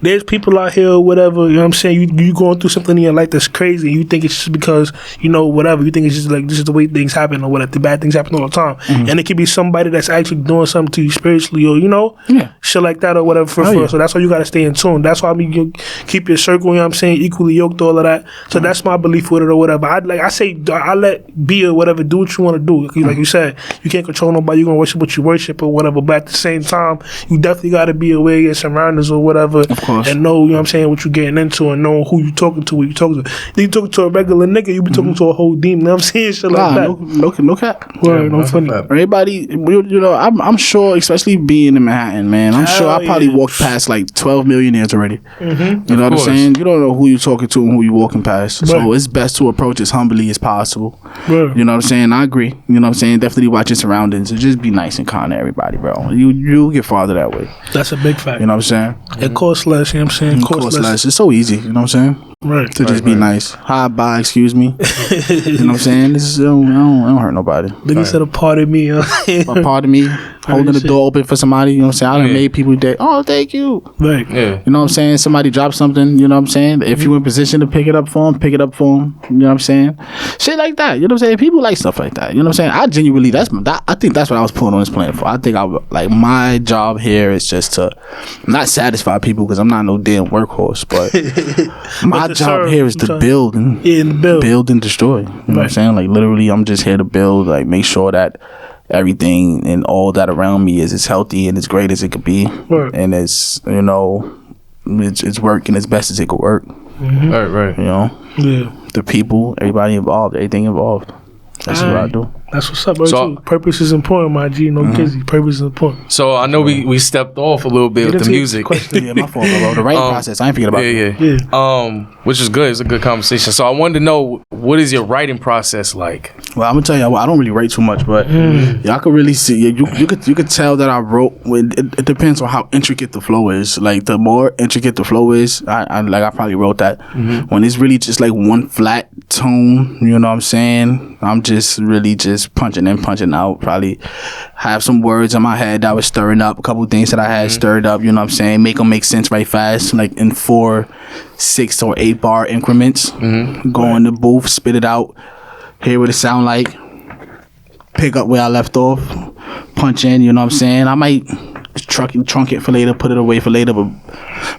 Speaker 1: there's people out here or whatever, you know what I'm saying, you going through something in your life that's crazy, and you think it's just because, whatever, you think it's just like, this is the way things happen or whatever, the bad things happen all the time. And it could be somebody that's actually doing something to you spiritually or, shit like that or whatever for. So that's why you gotta stay in tune. That's why you keep your circle, you know what I'm saying, equally yoked, all of that. So that's my belief with it or whatever. I let be or whatever, do what you want to do. Like you said, you can't control nobody, you're gonna worship what you worship or whatever, but at the same time, you definitely definitely got to be aware of your surroundings or whatever.
Speaker 3: Of course.
Speaker 1: And know, you know what I'm saying, what you're getting into and know who you talking to, what you talking to. If you talking to a regular nigga, you be talking to a whole demon. You know what I'm saying? Shit like that.
Speaker 3: No cap.
Speaker 1: Word, no funny.
Speaker 3: Everybody, you know, I'm sure, especially being in Manhattan, man, I'm sure I probably walked past like 12 millionaires already. You know what I'm saying? You don't know who you're talking to and who you're walking past. So it's best to approach as humbly as possible. You know what I'm saying? I agree. You know what I'm saying? Definitely watch your surroundings and just be nice and kind to everybody, bro. You get farther that way.
Speaker 1: That's a big fact.
Speaker 3: You know what I'm saying?
Speaker 1: It costs less, you know what I'm saying?
Speaker 3: It costs less. It's so easy, you know what I'm saying?
Speaker 1: Right.
Speaker 3: To just be nice. Hi, bye, excuse me. You know what I'm saying? This is, I don't hurt nobody.
Speaker 1: Nigga said a part of me. You know what I'm saying?
Speaker 3: A part of me holding the door open for somebody, you know what I'm saying? I done made people day. Oh, thank you.
Speaker 1: Right.
Speaker 2: Yeah.
Speaker 3: You know what I'm saying? Somebody dropped something, you know what I'm saying? If you in position to pick it up for them, pick it up for them. You know what I'm saying? Shit like that. You know what I'm saying? People like stuff like that. You know what I'm saying? I genuinely, I think that's what I was put on this planet for. I think like my job here is just to not satisfy people because I'm not no damn workhorse, but my job here is to build and build and destroy. You know what I'm saying? Like literally, I'm just here to build, like make sure that everything and all that around me is as healthy and as great as it could be, and as you know, it's working as best as it could work.
Speaker 2: Right.
Speaker 3: You know, the people, everybody involved, everything involved. That's what I do.
Speaker 1: That's what's up, bro. So, purpose is important, my G. No kizzy. Purpose is important.
Speaker 2: So I know we stepped off a little bit with the music.
Speaker 3: Yeah, my fault, bro. The writing process, I ain't forget about it.
Speaker 2: Yeah. Which is good. It's a good conversation. So I wanted to know, what is your writing process like?
Speaker 3: Well, I'm gonna tell you, I don't really write too much, but y'all could really see. You could tell that I wrote. It depends on how intricate the flow is. Like the more intricate the flow is, I probably wrote that. When it's really just like one flat tone, you know what I'm saying? I'm just really just punching in, punching out. Probably have some words in my head that was stirring up, a couple things that I had stirred up, you know what I'm saying? Make them make sense right fast, like in 4, 6, or 8 bar increments. Go in the booth, spit it out, hear what it sound like, pick up where I left off, punch in, you know what I'm saying? I might trunk it for later, put it away for later, but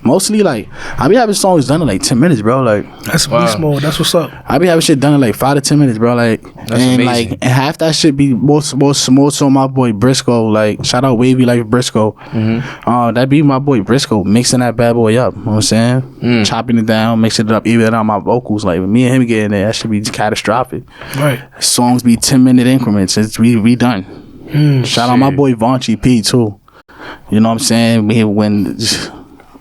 Speaker 3: mostly like I be having songs done in like 10 minutes, bro. Like
Speaker 1: that's beast mode. That's what's up.
Speaker 3: I be having shit done in like 5 to 10 minutes, bro. Like that's and amazing. Like and half that shit be more so my boy Briscoe. Like shout out Wavy Life Briscoe. That be my boy Briscoe mixing that bad boy up. You know what I'm saying? Chopping it down, mixing it up, even on my vocals. Like me and him getting there, that should be catastrophic. Right. Songs be 10-minute increments. We done. Shout out my boy Vaunchy P too. You know what I'm saying?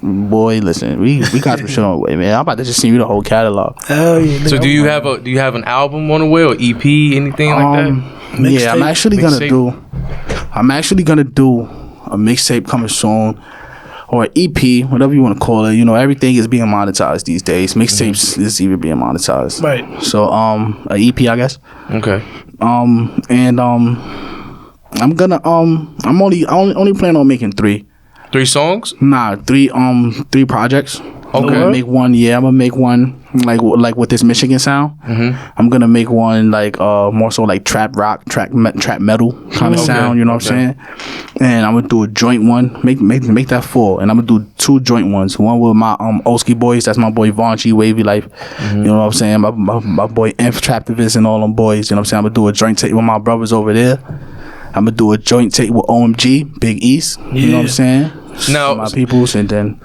Speaker 3: Boy, listen, we got some shit on the way, man. I'm about to just send you the whole catalog.
Speaker 1: Hell yeah.
Speaker 2: So do you have an album on the way or EP, anything like that?
Speaker 3: Yeah, I'm actually gonna do a mixtape coming soon, or an EP, whatever you want to call it. You know, everything is being monetized these days. Mixtapes is even being monetized.
Speaker 1: Right.
Speaker 3: So an EP, I guess.
Speaker 2: Okay.
Speaker 3: I'm gonna I'm only planning on making 3.
Speaker 2: 3 songs?
Speaker 3: Nah, 3 projects.
Speaker 2: Okay.
Speaker 3: I'm gonna make one. Yeah, I'm gonna make one like with this Michigan sound. I'm gonna make one like more so like trap rock, trap metal kind of sound. You know what I'm saying? And I'm gonna do a joint one. Make that 4, and I'm gonna do 2 joint ones. One with my Olski boys. That's my boy Vaunchy Wavy Life. You know what I'm saying? My boy Inf Traptivist and all them boys. You know what I'm saying? I'm gonna do a joint tape with my brothers over there. I'm gonna do a joint tape with OMG, Big East. You know what I'm saying?
Speaker 2: Now,
Speaker 3: my peoples, and then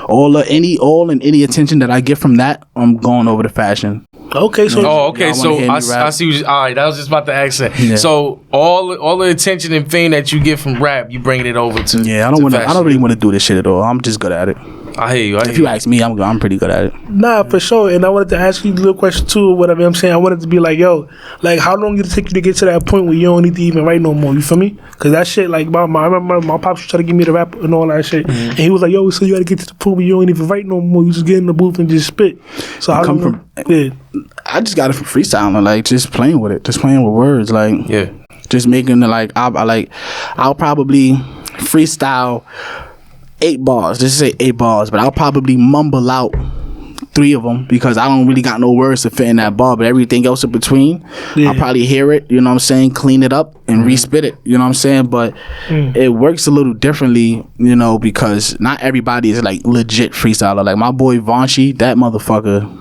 Speaker 3: all and any attention that I get from that, I'm going over to fashion.
Speaker 1: Okay, so
Speaker 2: so I see. All right, I was just about to ask that. Yeah. So all the attention and fame that you get from rap, you bringing it over to
Speaker 3: I don't really want to do this shit at all. I'm just good at it.
Speaker 2: I hear you.
Speaker 3: If you ask me, I'm pretty good at it.
Speaker 1: Nah, for sure. And I wanted to ask you a little question too, or whatever. I'm saying I wanted to be like, yo, like how long did it take you to get to that point where you don't need to even write no more? You feel me? Because that shit, like I remember my pops tried to give me the rap and all that shit, and he was like, yo, so you got to get to the point where you don't even write no more. You just get in the booth and just spit. So I come from. Yeah.
Speaker 3: I just got it from freestyling, like just playing with it, just playing with words, like just making it like I'll probably freestyle 8 bars. Just say 8 bars, but I'll probably mumble out 3 of them because I don't really got no words to fit in that bar. But everything else in between, I'll probably hear it. You know what I'm saying? Clean it up and respit it. You know what I'm saying? But it works a little differently, you know, because not everybody is like legit freestyler. Like my boy Vaunchy, that motherfucker.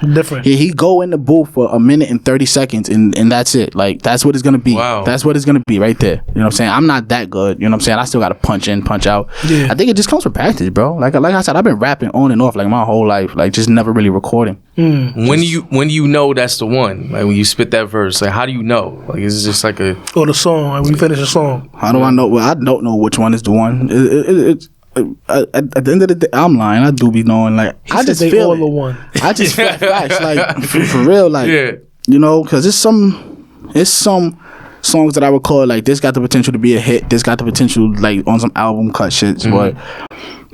Speaker 1: Different.
Speaker 3: He go in the booth for a minute and 30 seconds, and that's it. Like, that's what it's gonna be.
Speaker 2: Wow.
Speaker 3: That's what it's gonna be right there. You know what I'm saying? I'm not that good. You know what I'm saying? I still gotta punch in, punch out.
Speaker 1: Yeah.
Speaker 3: I think it just comes with practice, bro. Like I said, I've been rapping on and off like my whole life, like just never really recording.
Speaker 2: When you know that's the one, like when you spit that verse, like how do you know? Like is it just like a
Speaker 1: Or the song, like when you finish a song.
Speaker 3: How do I know? Well, I don't know which one is the one. It's at the end of the day, I'm lying. I do be knowing. Like I just feel
Speaker 1: all
Speaker 3: it.
Speaker 1: the one.
Speaker 3: I just feel facts, like for real, like
Speaker 2: Yeah.
Speaker 3: you know, because it's some songs that I would call like this got the potential to be a hit. This got the potential like on some album cut shits, but.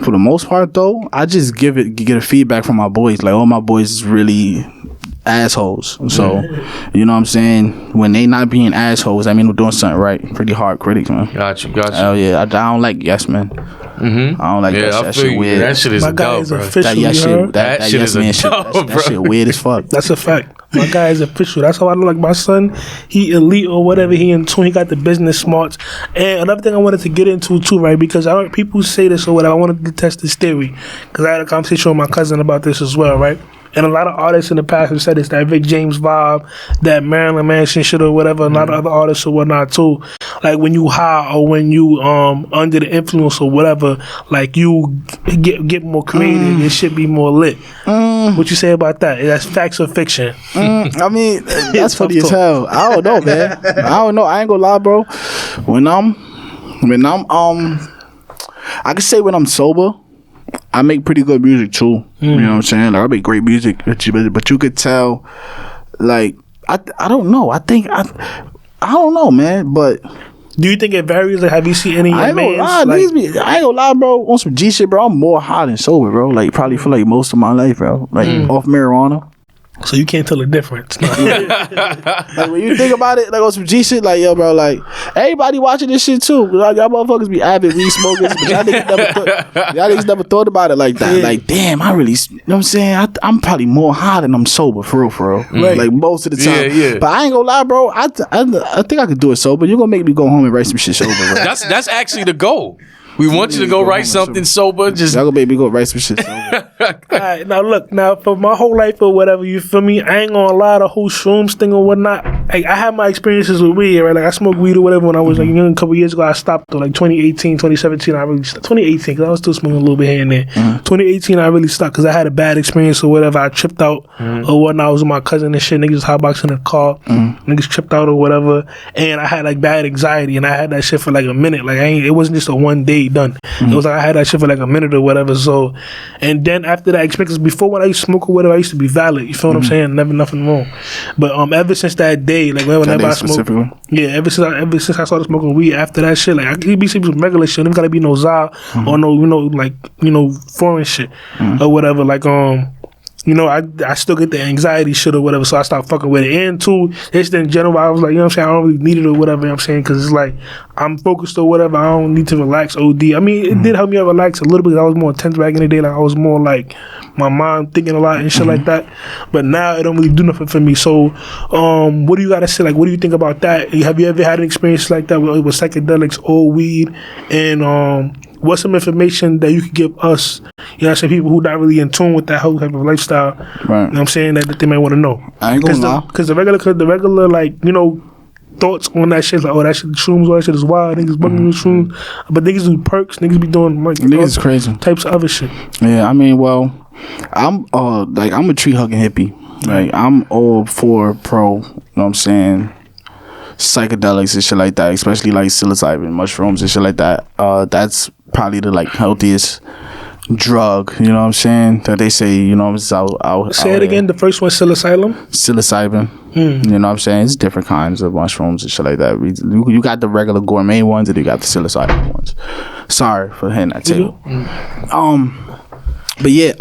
Speaker 3: For the most part, though, I just get a feedback from my boys. Like, all my boys is really assholes. So, you know what I'm saying? When they not being assholes, I mean, we're doing something right. Pretty hard critics, man.
Speaker 2: Got you.
Speaker 3: Oh, yeah. I don't like yes, man. I don't like that shit weird.
Speaker 2: That shit is
Speaker 1: My guy
Speaker 2: dope,
Speaker 1: is
Speaker 2: bro.
Speaker 1: official.
Speaker 3: That yes
Speaker 1: you heard?
Speaker 3: shit. That
Speaker 2: That shit
Speaker 3: yes
Speaker 2: is a
Speaker 3: man shit.
Speaker 2: dope,
Speaker 3: That
Speaker 2: bro.
Speaker 3: shit weird as fuck.
Speaker 1: That's a fact. My guy is official. That's how I know, like, my son, he elite or whatever, he in tune, he got the business smarts. And another thing I wanted to get into too, right, because I heard people say this or whatever, I wanted to test this theory, because I had a conversation with my cousin about this as well, right? And a lot of artists in the past have said it's that Vic James vibe, that Marilyn Manson shit or whatever, a lot of other artists or whatnot too. Like when you high or when you under the influence or whatever, like you get more creative, it should be more lit. What you say about that? That's facts or fiction?
Speaker 3: I mean, that's funny as hell. I don't know, man. I don't know. I ain't gonna lie, bro. When I'm I can say when I'm sober, I make pretty good music too. You know what I'm saying? Like I make great music, but you could tell, like I don't know. I don't know, man. But
Speaker 1: Do you think it varies? Like, have you seen any of
Speaker 3: I
Speaker 1: your
Speaker 3: ain't gonna lie,
Speaker 1: mans?
Speaker 3: I ain't gonna lie, bro. On some G shit, bro. I'm more high than sober, bro. Like probably for like most of my life, bro. Like off marijuana.
Speaker 1: So you can't tell the difference.
Speaker 3: Like when you think about it, like on some G shit, like yo, bro, like everybody watching this shit too. Like y'all motherfuckers be avid weed smokers, but y'all niggas never thought about it like that. Like damn, I really, you know what I'm saying? I'm probably more high than I'm sober, for real.
Speaker 1: Right.
Speaker 3: Like most of the time.
Speaker 2: Yeah.
Speaker 3: But I ain't gonna lie, bro. I think I could do it sober. You're gonna make me go home and write some shit sober, bro.
Speaker 2: That's actually the goal. We want you to go write something sober. Just
Speaker 3: Y'all gonna make me go write some shit sober.
Speaker 1: Alright, now look, for my whole life or whatever, you feel me? I ain't gonna lie, the whole shrooms thing or whatnot. Like, I had my experiences with weed, right? Like I smoked weed or whatever when I was like young. A couple years ago, I stopped. Though, like 2018, 2017, I really stopped. 2018, because I was still smoking a little bit here and there. 2018, I really stopped because I had a bad experience or whatever. I tripped out or whatnot. I was with my cousin and shit. Niggas was hotboxing in the car. Niggas tripped out or whatever, and I had like bad anxiety, and I had that shit for like a minute. Like it wasn't just a one day done. It was like I had that shit for like a minute or whatever. So, and then after that experience, before when I used to smoke or whatever, I used to be valid. You feel what I'm saying? Never nothing wrong. But ever since that day, like whenever I smoke, ever since I started smoking weed, after that shit, like I could be some regular shit. There gotta be no za or no foreign shit or whatever. Like I still get the anxiety shit or whatever, so I stopped fucking with it. And two, just in general, I was like, you know what I'm saying, I don't really need it or whatever, you know what I'm saying, because it's like, I'm focused or whatever, I don't need to relax OD. I mean, it did help me out relax a little bit, because I was more intense back in the day, like, I was more like, my mind thinking a lot and shit like that, but now it don't really do nothing for me. So, what do you gotta say, like, what do you think about that? Have you ever had an experience like that with psychedelics or weed, and, what's some information that you could give us, you know what I'm saying, people who not really in tune with that whole type of lifestyle,
Speaker 3: Right.
Speaker 1: you know what I'm saying, that they might want to know?
Speaker 3: I ain't gonna lie.
Speaker 1: Because the regular, like, thoughts on that shit, like, oh, that shit, shrooms, all that shit is wild, niggas bugging with shrooms, but niggas do perks, niggas be doing, like,
Speaker 3: Niggas is crazy.
Speaker 1: types of other shit.
Speaker 3: Yeah, I mean, well, I'm a tree hugging hippie. Like, I'm all for pro, you know what I'm saying, psychedelics and shit like that, especially like psilocybin, mushrooms and shit like that. That's probably the like healthiest drug, you know what I'm saying, that they say, you know, it's out
Speaker 1: Say it again, the first one, psilocybin?
Speaker 3: Psilocybin. You know what I'm saying? It's different kinds of mushrooms and shit like that. You got the regular gourmet ones and you got the psilocybin ones. Sorry for hitting that table. But yeah,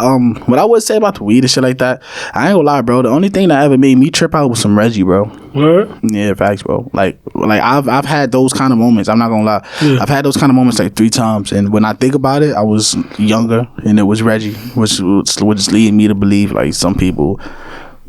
Speaker 3: what I would say about the weed and shit like that, I ain't gonna lie, bro. The only thing that ever made me trip out was some Reggie, bro.
Speaker 1: Word?
Speaker 3: Yeah, facts, bro. Like I've had those kind of moments. I'm not gonna lie.
Speaker 1: Yeah.
Speaker 3: I've had those kind of moments like 3 times, and when I think about it, I was younger, and it was Reggie, which would just lead me to believe like some people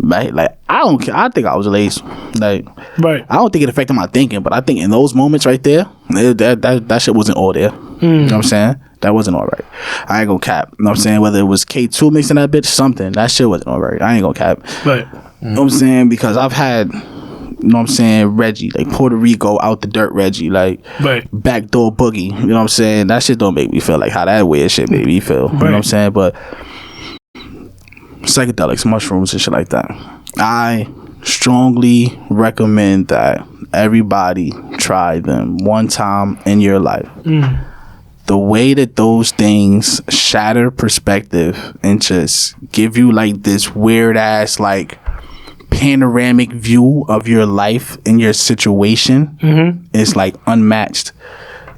Speaker 3: Right? Like, I don't care. I think I was lazy. Like,
Speaker 1: Right.
Speaker 3: I don't think it affected my thinking, but I think in those moments right there, that shit wasn't all there. You know what I'm saying? That wasn't all right. I ain't gonna cap. You know what I'm saying? Whether it was K2 mixing that bitch, something, that shit wasn't all right. I ain't gonna cap.
Speaker 1: Right.
Speaker 3: You know what I'm saying? Because I've had, you know what I'm saying, Reggie, like Puerto Rico, out the dirt Reggie, like backdoor boogie. You know what I'm saying? That shit don't make me feel like how that weird shit made me feel. You know what I'm saying? But psychedelics, mushrooms, and shit like that. I strongly recommend that everybody try them one time in your life. The way that those things shatter perspective and just give you like this weird ass like panoramic view of your life and your situation is like unmatched,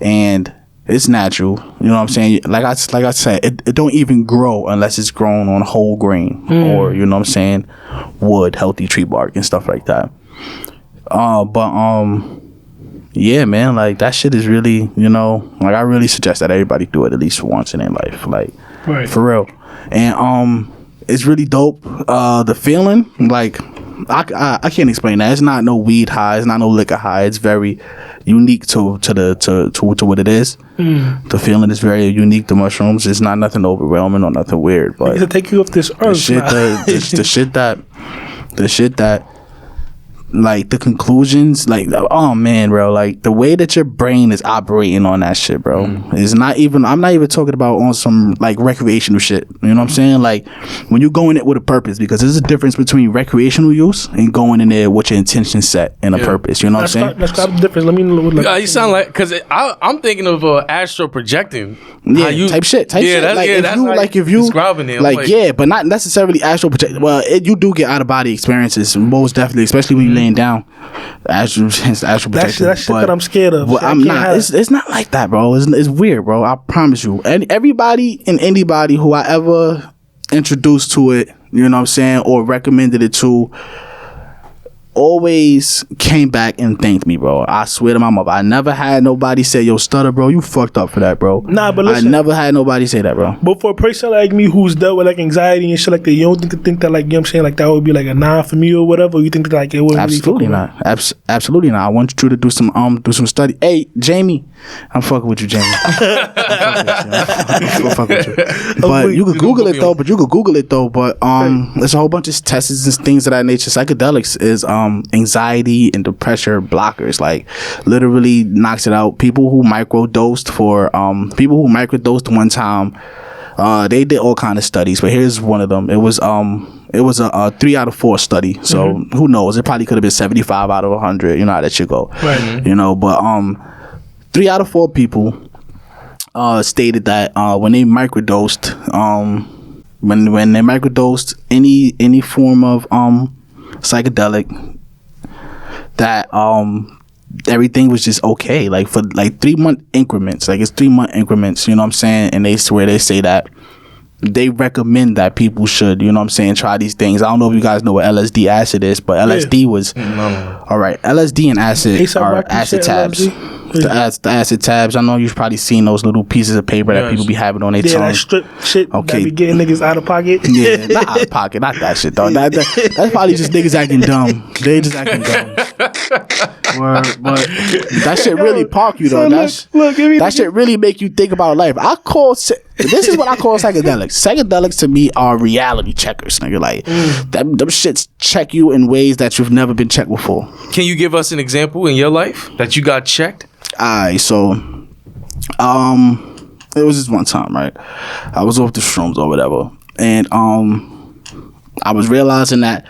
Speaker 3: and it's natural. You know what I'm saying? Like I said, it don't even grow unless it's grown on whole grain or, you know what I'm saying, wood, healthy tree bark and stuff like that. Yeah, man, like that shit is really, you know, like I really suggest that everybody do it at least once in their life, like for real. And it's really dope. The feeling, like I can't explain that. It's not no weed high. It's not no liquor high. It's very unique to what it is. The feeling is very unique to mushrooms. It's not nothing overwhelming or nothing weird. But
Speaker 1: to take you off this earth.
Speaker 3: The shit that like the conclusions, like, oh man, bro, like the way that your brain is operating on that shit, bro, is not even, I'm not even talking about on some like recreational shit, you know what I'm saying? Like when you go in it with a purpose, because there's a difference between recreational use and going in there with your intention set and a purpose, you know what I'm saying?
Speaker 1: That's the difference. Let me know.
Speaker 2: You sound like, because I'm thinking of astral projecting.
Speaker 3: Type shit. If you
Speaker 2: describing it,
Speaker 3: like, yeah, but not necessarily astral projecting. Well, you do get out of body experiences, most definitely, especially when you laying down. Astral projecting.
Speaker 1: That's shit that I'm scared of.
Speaker 3: But I'm not. It's not like that, bro. It's weird, bro. I promise you. And everybody and anybody who I ever introduced to it, you know what I'm saying, or recommended it to, always came back and thanked me, bro. I swear to my mother, I never had nobody say, yo, Stutter, bro, you fucked up for that, bro.
Speaker 1: Nah, but listen,
Speaker 3: I never had nobody say that, bro.
Speaker 1: But for a person like me who's dealt with like anxiety and shit like that, you don't think that, like, you know what I'm saying, like that would be like a nah for me or whatever? You think that like it wouldn't?
Speaker 3: Absolutely
Speaker 1: really
Speaker 3: not. Absolutely not. I want you to do some study. Hey, Jamie, I'm fucking with you, Jamie. I'm fucking with you. But you could Google it though. But there's a whole bunch of tests and things of that nature. Psychedelics is anxiety and depression blockers. Like literally knocks it out. People who microdosed one time, they did all kind of studies, but here's one of them. It was a 3 out of 4 study. So who knows? It probably could have been 75 out of 100. You know how that shit go. Right. You know, but 3 out of 4 people stated that when they microdosed, when they microdosed any form of psychedelic, that everything was just okay, like for like 3-month increments. Like it's 3-month increments, you know what I'm saying? And they say that they recommend that people should, you know what I'm saying, try these things. I don't know if you guys know what LSD acid is, but LSD was all right. LSD and acid are acid tabs. The acid tabs. I know you've probably seen those little pieces of paper that people be having on their tongue.
Speaker 1: That strip shit that be getting niggas out of pocket.
Speaker 3: Yeah, not out of pocket, not that shit though. That's probably just niggas acting dumb. They just acting dumb. But that shit really park you though. That shit really make you think about life. This is what I call psychedelics. Psychedelics to me are reality checkers, nigga. Like them shits check you in ways that you've never been checked before.
Speaker 2: Can you give us an example in your life that you got checked?
Speaker 3: Alright, so it was just one time, right? I was off the shrooms or whatever, and I was realizing that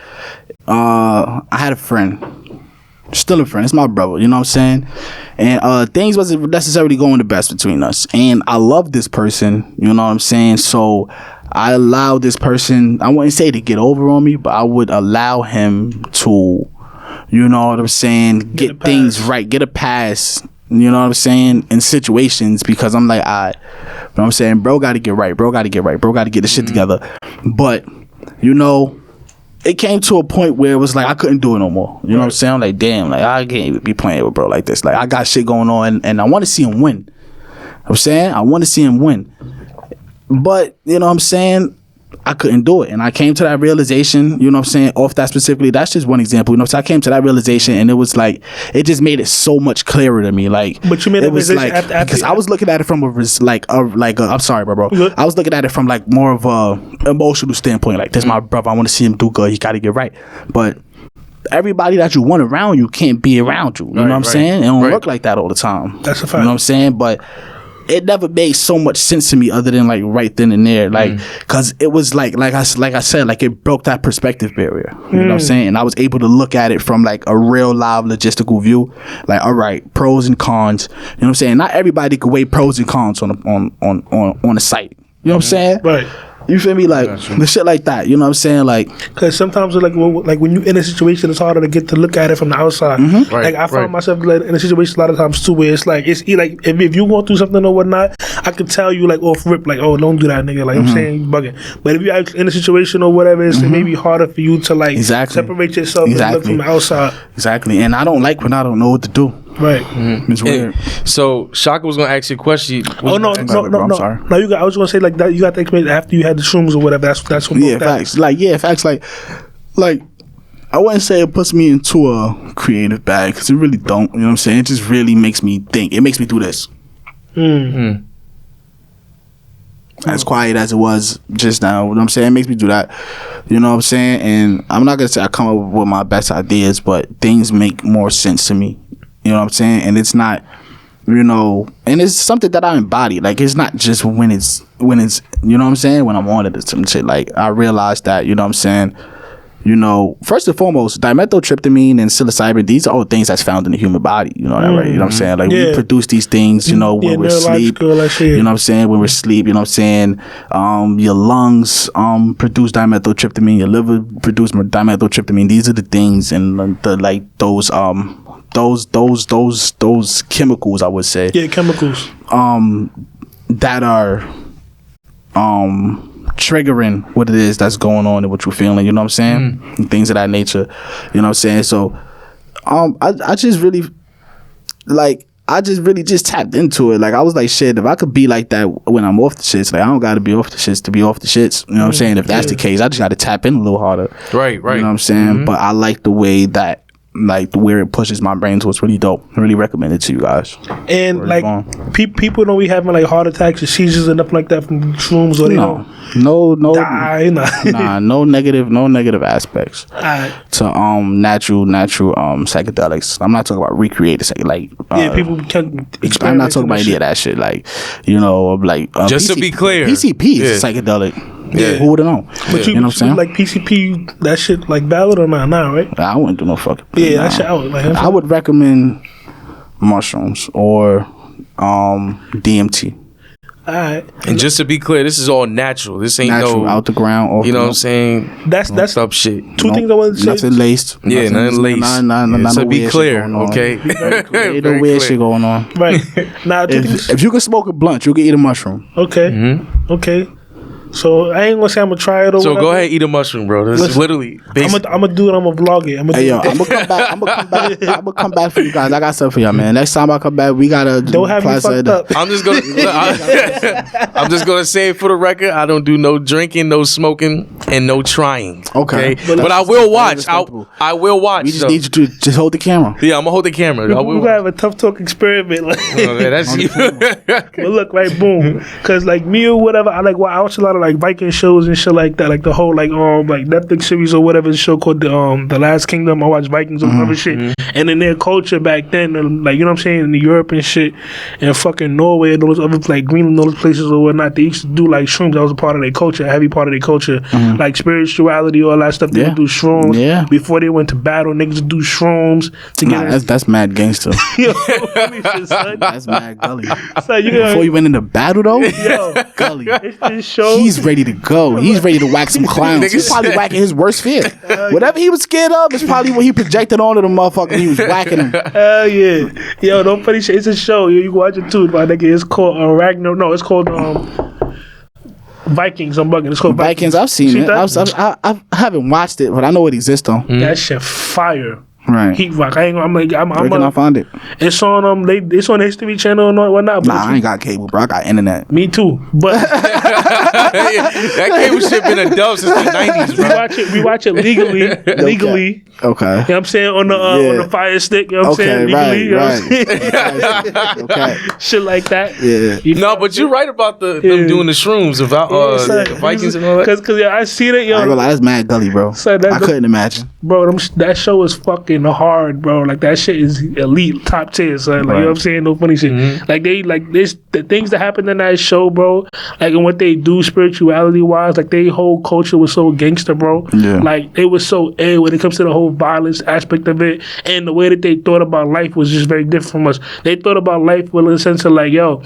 Speaker 3: I had a friend, still a friend. It's my brother, you know what I'm saying? And things wasn't necessarily going the best between us, and I love this person, you know what I'm saying? So I allowed this person, I wouldn't say to get over on me, but I would allow him to, you know what I'm saying, get things right, get a pass. You know what I'm saying? In situations, because I'm like, you know what I'm saying? Bro got to get right. Bro got to get the shit together. But, you know, it came to a point where it was like, I couldn't do it no more. You know what I'm saying? I'm like, damn, like, I can't even be playing with bro like this. Like, I got shit going on, and I want to see him win. You know what I'm saying? I want to see him win. But, you know what I'm saying? I couldn't do it. And I came to that realization, you know what I'm saying, off that specifically. That's just one example. You know, so I came to that realization, and it was like, it just made it so much clearer to me. Like,
Speaker 1: but you made
Speaker 3: it was like, because I was looking at it from I'm sorry, bro. I was looking at it from like more of a emotional standpoint. Like, this is my brother. I want to see him do good. He got to get right. But everybody that you want around you can't be around you. You know what I'm saying? It don't work like that all the time.
Speaker 1: That's a fact.
Speaker 3: You know what I'm saying? But it never made so much sense to me other than like right then and there, like, cause it was like I said, like it broke that perspective barrier. You know what I'm saying? And I was able to look at it from like a real live logistical view. Like, all right, pros and cons. You know what I'm saying? Not everybody could weigh pros and cons on a site. You know what I'm saying?
Speaker 1: Right.
Speaker 3: You feel me? Like the shit like that. You know what I'm saying? Like,
Speaker 1: because sometimes like when you in a situation, it's harder to get to look at it from the outside.
Speaker 2: Right,
Speaker 1: like I find myself like in a situation a lot of times too, where it's like if you going through something or whatnot, I could tell you like off rip, like, oh, don't do that, nigga. Like I'm saying, you bugging. But if you actually in a situation or whatever, it's it may be harder for you to like separate yourself and look from the outside.
Speaker 3: Exactly. And I don't like when I don't know what to do.
Speaker 1: Right.
Speaker 3: It's weird.
Speaker 2: So Shaka was gonna ask you a question.
Speaker 1: No.
Speaker 3: I'm sorry.
Speaker 1: No, I was gonna say like that. You got to explain after you had the shrooms or whatever. That's what.
Speaker 3: Yeah, facts. Facts. Like I wouldn't say it puts me into a creative bag, because it really don't. You know what I'm saying? It just really makes me think. It makes me do this. As quiet as it was just now, you know what I'm saying? It makes me do that. You know what I'm saying? And I'm not gonna say I come up with my best ideas, but things make more sense to me. You know what I'm saying? And it's not, you know, and it's something that I embody. Like, it's not just when it's, you know what I'm saying? When I'm on it or some shit. Like, I realized that, you know what I'm saying? You know, first and foremost, dimethyltryptamine and psilocybin, these are all things that's found in the human body. You know that, right? You know what I'm saying? Like, we produce these things, you know, when we're asleep. You know what I'm saying? When we're asleep, you know what I'm saying? Your lungs produce dimethyltryptamine. Your liver produce dimethyltryptamine. These are the things, and the like those chemicals, I would say.
Speaker 1: Yeah, chemicals.
Speaker 3: That are triggering what it is that's going on and what you're feeling, you know what I'm saying? And things of that nature. You know what I'm saying? So I just really just tapped into it. Like, I was like, shit, if I could be like that when I'm off the shits, like, I don't gotta be off the shits to be off the shits. You know what I'm saying? If that's the case, I just gotta tap in a little harder.
Speaker 2: Right.
Speaker 3: You know what I'm saying? But I like the way that, like, where it pushes my brain to. It's really dope. I really recommend it to you guys.
Speaker 1: And like people don't be having like heart attacks or seizures and nothing like that from shrooms, or they don't.
Speaker 3: No, no negative aspects to natural psychedelics. I'm not talking about recreated
Speaker 1: people can experiment.
Speaker 3: I'm not talking about any of that shit. Like, you know, like
Speaker 2: just to be clear,
Speaker 3: PCP is psychedelic. Yeah, who would have known?
Speaker 1: But you know what I'm saying? Like PCP, that shit like valid or not now, right?
Speaker 3: I wouldn't do no fucking.
Speaker 1: That shit out. Like,
Speaker 3: I would recommend mushrooms or DMT.
Speaker 1: Alright.
Speaker 2: And just to be clear, this is all natural. This ain't
Speaker 3: natural,
Speaker 2: no
Speaker 3: out the ground.
Speaker 2: You know what I'm saying?
Speaker 1: That's
Speaker 2: up shit.
Speaker 1: Two things I want to say.
Speaker 3: Nothing laced.
Speaker 2: Yeah, nothing laced.
Speaker 3: Nah,
Speaker 2: so be clear, okay?
Speaker 3: Ain't no weird shit going on.
Speaker 1: Right. Now,
Speaker 3: if you can smoke a blunt, you can eat a mushroom.
Speaker 1: Okay. Okay. So I ain't gonna say I'm gonna try it or
Speaker 2: so
Speaker 1: whatever.
Speaker 2: Go ahead, eat a mushroom, bro. This is literally basic.
Speaker 1: I'm gonna do it. I'm gonna vlog it. I'm
Speaker 3: gonna come back for you guys. I got something for y'all, man. Next time I come back, we gotta
Speaker 1: don't have me fucked up.
Speaker 2: I'm just gonna say for the record, I don't do no drinking, no smoking, and no trying. Okay, but I will watch. I will watch.
Speaker 3: We just need you to just hold the camera.
Speaker 2: Yeah, I'm gonna hold the camera.
Speaker 1: We're gonna have a tough talk experiment. Like,
Speaker 2: that's you.
Speaker 1: But look, right, boom. Because like me or whatever, I watch a lot of like Viking shows and shit like that, like the whole like Netflix series or whatever show called the Last Kingdom. I watch Vikings and other shit, and in their culture back then, like, you know what I'm saying, in Europe and shit, and fucking Norway and those other like Greenland, those places or whatnot, they used to do like shrooms. That was a part of their culture, a heavy part of their culture, like spirituality, all that stuff. They would do shrooms. Yeah. Before they went to battle, niggas would do shrooms to get.
Speaker 3: That's mad gangster.
Speaker 1: Yo, shit, son.
Speaker 3: That's mad gully.
Speaker 1: Son,
Speaker 3: before you went into battle though,
Speaker 1: yo,
Speaker 3: gully.
Speaker 1: This show.
Speaker 3: He's ready to go. He's ready to whack some clowns. He's probably whacking his worst fear. Whatever he was scared of is probably what he projected onto the motherfucker. He was whacking him.
Speaker 1: Hell yeah. Yo, don't funny shit. It's a show. You can watch it too, my nigga. It's called Ragnar. No, it's called Vikings. I'm bugging. It's called
Speaker 3: Vikings. I've seen it. I haven't watched it, but I know it exists though.
Speaker 1: That shit fire.
Speaker 3: Right.
Speaker 1: Heat Rock. Where can
Speaker 3: I find it?
Speaker 1: It's on it's on the History Channel and whatnot.
Speaker 3: Nah, I ain't got cable, bro. I got internet.
Speaker 1: Me too. But
Speaker 2: that cable shit been a dub since the 90s, bro.
Speaker 1: we watch it legally. Legally.
Speaker 3: Okay.
Speaker 1: You know what I'm saying? On the Fire Stick, you know what I'm saying? Legally, you know what I'm saying?
Speaker 3: Okay.
Speaker 1: Shit like that.
Speaker 3: Yeah.
Speaker 2: No, but you're right about them doing the shrooms about the Vikings and all that.
Speaker 1: Cause I see that, yo.
Speaker 3: I ain't gonna lie, that's mad gully, bro. I couldn't imagine.
Speaker 1: Bro, that show is fucking hard, bro. Like that shit is elite, top tier, son. Like you know what I'm saying? No funny shit. Like this the things that happen in that show, bro, like and what they do spirituality wise, like their whole culture was so gangster, bro.
Speaker 3: Yeah.
Speaker 1: Like it was so when it comes to the whole violence aspect of it, and the way that they thought about life was just very different from us. They thought about life in the sense of like, yo,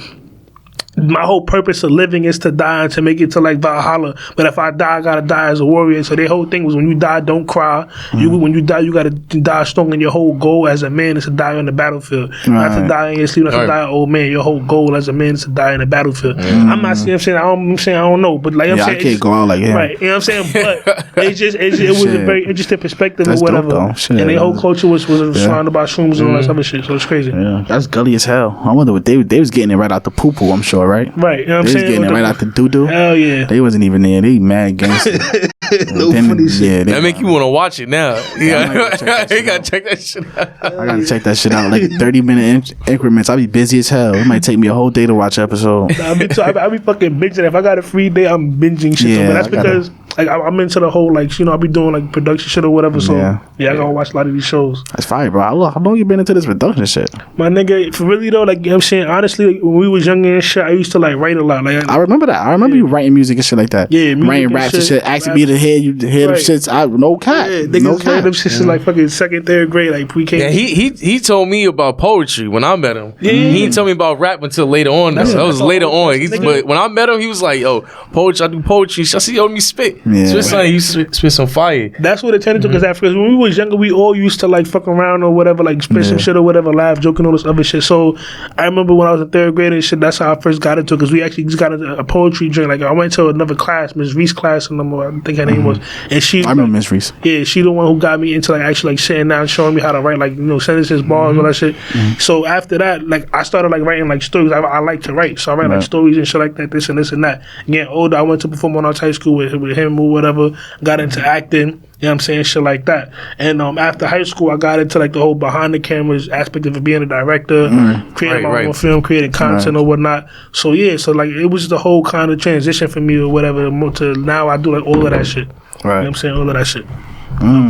Speaker 1: my whole purpose of living is to die and to make it to like Valhalla. But if I die, I gotta die as a warrior. So their whole thing was when you die, don't cry. When you die, you gotta die strong. And your whole goal as a man is to die on the battlefield, not to die in your sleep, not to die an old man. Your whole goal as a man is to die in the battlefield. I'm not saying I don't know, but like I'm saying,
Speaker 3: I can't go out like him.
Speaker 1: Right? You know what I'm saying? But it was a very interesting perspective
Speaker 3: That's
Speaker 1: or whatever.
Speaker 3: dope, and
Speaker 1: their whole culture was surrounded by shrooms and all that other shit. So it's crazy.
Speaker 3: Yeah, that's gully as hell. I wonder what they was getting it right out the poo poo. I'm sure, right?
Speaker 1: Right. You know what
Speaker 3: They
Speaker 1: I'm
Speaker 3: was
Speaker 1: saying?
Speaker 3: getting it right out the doo-doo.
Speaker 1: Hell yeah.
Speaker 3: They wasn't even there. They mad gangster.
Speaker 1: Funny shit.
Speaker 2: That make you want to watch it now.
Speaker 3: Yeah,
Speaker 2: You gotta check that shit out.
Speaker 3: I gotta check that shit out. Like 30-minute increments. I'll be busy as hell. It might take me a whole day to watch an episode.
Speaker 1: I be fucking binging. If I got a free day, I'm binging shit.
Speaker 3: Yeah,
Speaker 1: But that's because like I'm into the whole like I'll be doing like production shit or whatever. So I gotta watch a lot of these shows.
Speaker 3: That's fire, bro. How long you been into this production shit?
Speaker 1: My nigga, for really though, like you know what I'm saying, honestly, like, when we was younger and shit, I used to like write a lot. Like
Speaker 3: I remember that. I remember you writing music and shit like that.
Speaker 1: Yeah, music
Speaker 3: writing
Speaker 1: and
Speaker 3: raps and
Speaker 1: shit,
Speaker 3: shit. Asking me to hear them shits. No cap.
Speaker 1: Yeah, niggas
Speaker 3: No
Speaker 1: heard
Speaker 3: cap.
Speaker 1: them shit since like fucking second, third grade, like pre-K.
Speaker 2: Yeah, he told me about poetry when I met him. He didn't tell me about rap until later on. That was later on. But when I met him, he was like, "Yo, poetry. I do poetry." I said, "Yo, let me spit."
Speaker 3: Yeah.
Speaker 2: Spit something. You spit some fire.
Speaker 1: That's what it tended to, because when we was younger, we all used to like fuck around or whatever, like spit some shit or whatever, laugh, joking, all this other shit. So I remember when I was in third grade and shit, that's how I first got into it, because we actually just got a poetry drink. Like I went to another class, Miss Reese class, and I think her name was, and she.
Speaker 3: I remember Miss Reese.
Speaker 1: Yeah, she the one who got me into like actually like sitting down, showing me how to write like sentences, bars, all that shit. So after that, like I started like writing like stories. I like to write, so I write like stories and shit like that, this and this and that. Getting older, I went to perform on Arts High School with him or whatever. Got into acting. You know what I'm saying? Shit like that. And after high school, I got into like the whole behind the cameras aspect of it, being a director, creating my own film, creating content or whatnot. So yeah, so like it was the whole kind of transition for me or whatever to now I do like all of that shit. Right. You know what I'm saying? All of that shit.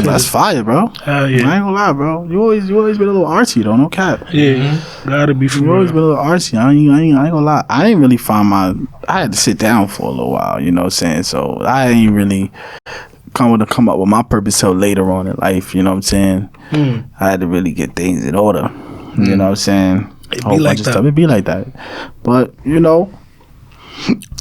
Speaker 3: That's fire, bro.
Speaker 1: Hell yeah.
Speaker 3: I ain't gonna lie, bro. You always been a little artsy though, no cap.
Speaker 1: Yeah. Gotta be for
Speaker 3: You always been a little artsy. I ain't gonna lie. I didn't really find I had to sit down for a little while, you know what I'm saying? So I ain't really come up with my purpose till later on in life, you know what I'm saying? I had to really get things in order. You know what I'm saying?
Speaker 1: It be like that.
Speaker 3: It be like that. But, you know,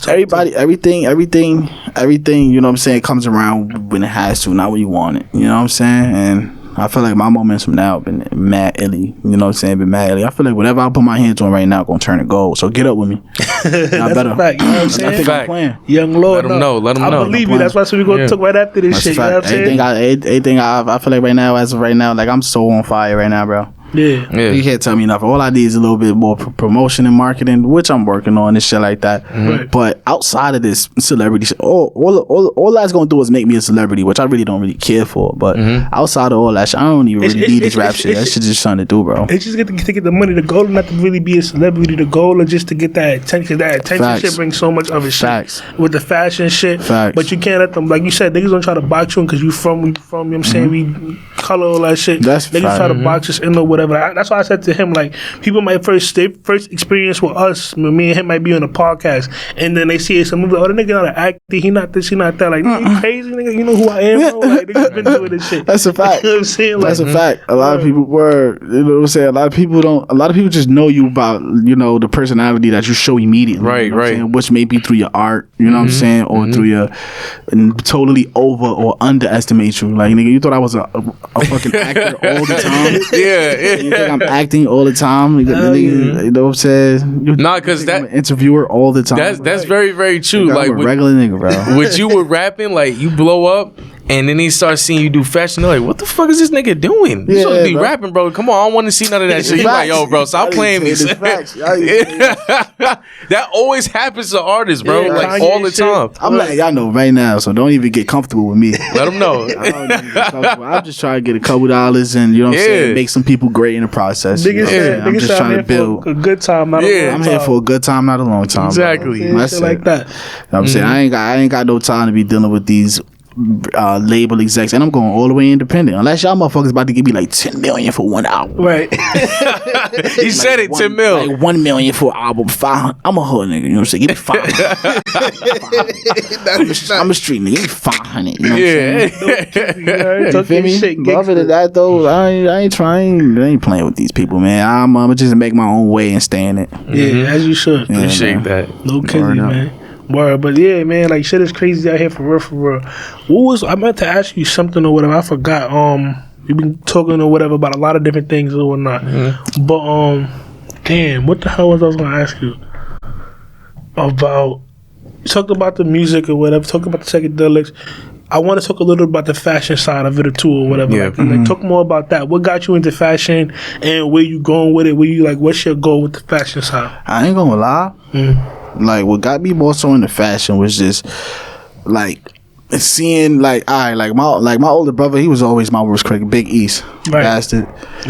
Speaker 3: everything, you know what I'm saying, comes around when it has to, not when you want it. You know what I'm saying? And I feel like my momentum now been mad illy. You know what I'm saying? Been mad illy. I feel like whatever I put my hands on right now gonna turn to gold. So get up with me.
Speaker 1: That's a fact. You know what I'm saying?
Speaker 3: I think I'm playing.
Speaker 1: Young Lord.
Speaker 2: Let him know. Let him know.
Speaker 1: I believe you. That's why we gonna talk right after this shit. You know what I'm saying?
Speaker 3: Everything I feel like right now, as of right now, like I'm so on fire right now, bro.
Speaker 1: Yeah.
Speaker 3: You can't tell me nothing. All I need is a little bit more promotion and marketing, which I'm working on and shit like that.
Speaker 1: Right.
Speaker 3: But outside of this celebrity shit, all that's gonna do is make me a celebrity, which I really don't really care for. But outside of all that shit, I don't even really need this rap shit. That shit just something to do, bro.
Speaker 1: It's just to get the money. The goal is not to really be a celebrity. The goal is just to get that attention. Because that attention shit brings so much other shit. With the fashion shit. But you can't let them, like you said, niggas don't try to box you in because you from, you know what I'm saying? We color all that shit. Niggas try to box us in or whatever. That's why I said to him, like, people might first experience with us, me and him might be on a podcast, and then they see some movie, oh, the nigga not an actor, he not this, he not that. Like, you crazy, nigga? You know who I am, bro? Like, niggas been doing this shit.
Speaker 3: That's a fact.
Speaker 1: You know what I'm saying? Like,
Speaker 3: that's a fact. A lot of people were, you know what I'm saying? A lot of people just know you about, you know, the personality that you show immediately.
Speaker 2: Right,
Speaker 3: you know
Speaker 2: right.
Speaker 3: Which may be through your art, you know what I'm saying? Or through your, and totally over or underestimate you. Like, nigga, you thought I was a fucking actor all the time?
Speaker 2: Yeah.
Speaker 3: You think I'm acting all the time? You know what I'm saying?
Speaker 2: Nah, because
Speaker 3: I'm an interviewer all the time.
Speaker 2: That's very, very true.
Speaker 3: Like, I'm a regular nigga, bro.
Speaker 2: When you were rapping, like, you blow up, and then he starts seeing you do fashion. They're like, what the fuck is this nigga doing? You supposed to be rapping, bro. Come on, I don't want to see none of that shit. You like, yo, bro, stop playing me. That always happens to artists, bro. Like Kanye all the time.
Speaker 3: I'm letting y'all know right now, so don't even get comfortable with me.
Speaker 2: Let them know.
Speaker 3: I'm just trying to get a couple dollars and you know what I'm saying, make some people great in the process.
Speaker 1: I'm just trying to build a good time, not a long time.
Speaker 3: I'm here for a good time, not a long time.
Speaker 2: Exactly.
Speaker 3: That's
Speaker 1: like that.
Speaker 3: I'm saying I ain't got no time to be dealing with these label execs, and I'm going all the way independent. Unless y'all motherfuckers about to give me like 10 million for one album,
Speaker 1: right?
Speaker 2: He said it, 10 mil,
Speaker 3: like 1 million for an album. 500. I'm a hood nigga, you know what I'm saying? Give me 500. I'm a street nigga. Give me 500. You know what I'm saying? You feel me? But other than that, though, I ain't playing with these people, man. I'm just make my own way and stay in it.
Speaker 1: Yeah, as you should.
Speaker 2: Appreciate that.
Speaker 1: No kidding, man. Word, but yeah, man, like shit is crazy out here for real, for real. I meant to ask you something or whatever. I forgot. You've been talking or whatever about a lot of different things or whatnot. But damn, what the hell was I gonna ask you about? You talked about the music or whatever. Talked about the psychedelics. I want to talk a little about the fashion side of it too or whatever.
Speaker 2: Yeah.
Speaker 1: Like talk more about that. What got you into fashion and where you going with it? Where you like? What's your goal with the fashion side?
Speaker 3: I ain't gonna lie. Like what got me more so into fashion was just like seeing like my older brother, he was always my worst critic. Big East, bastard.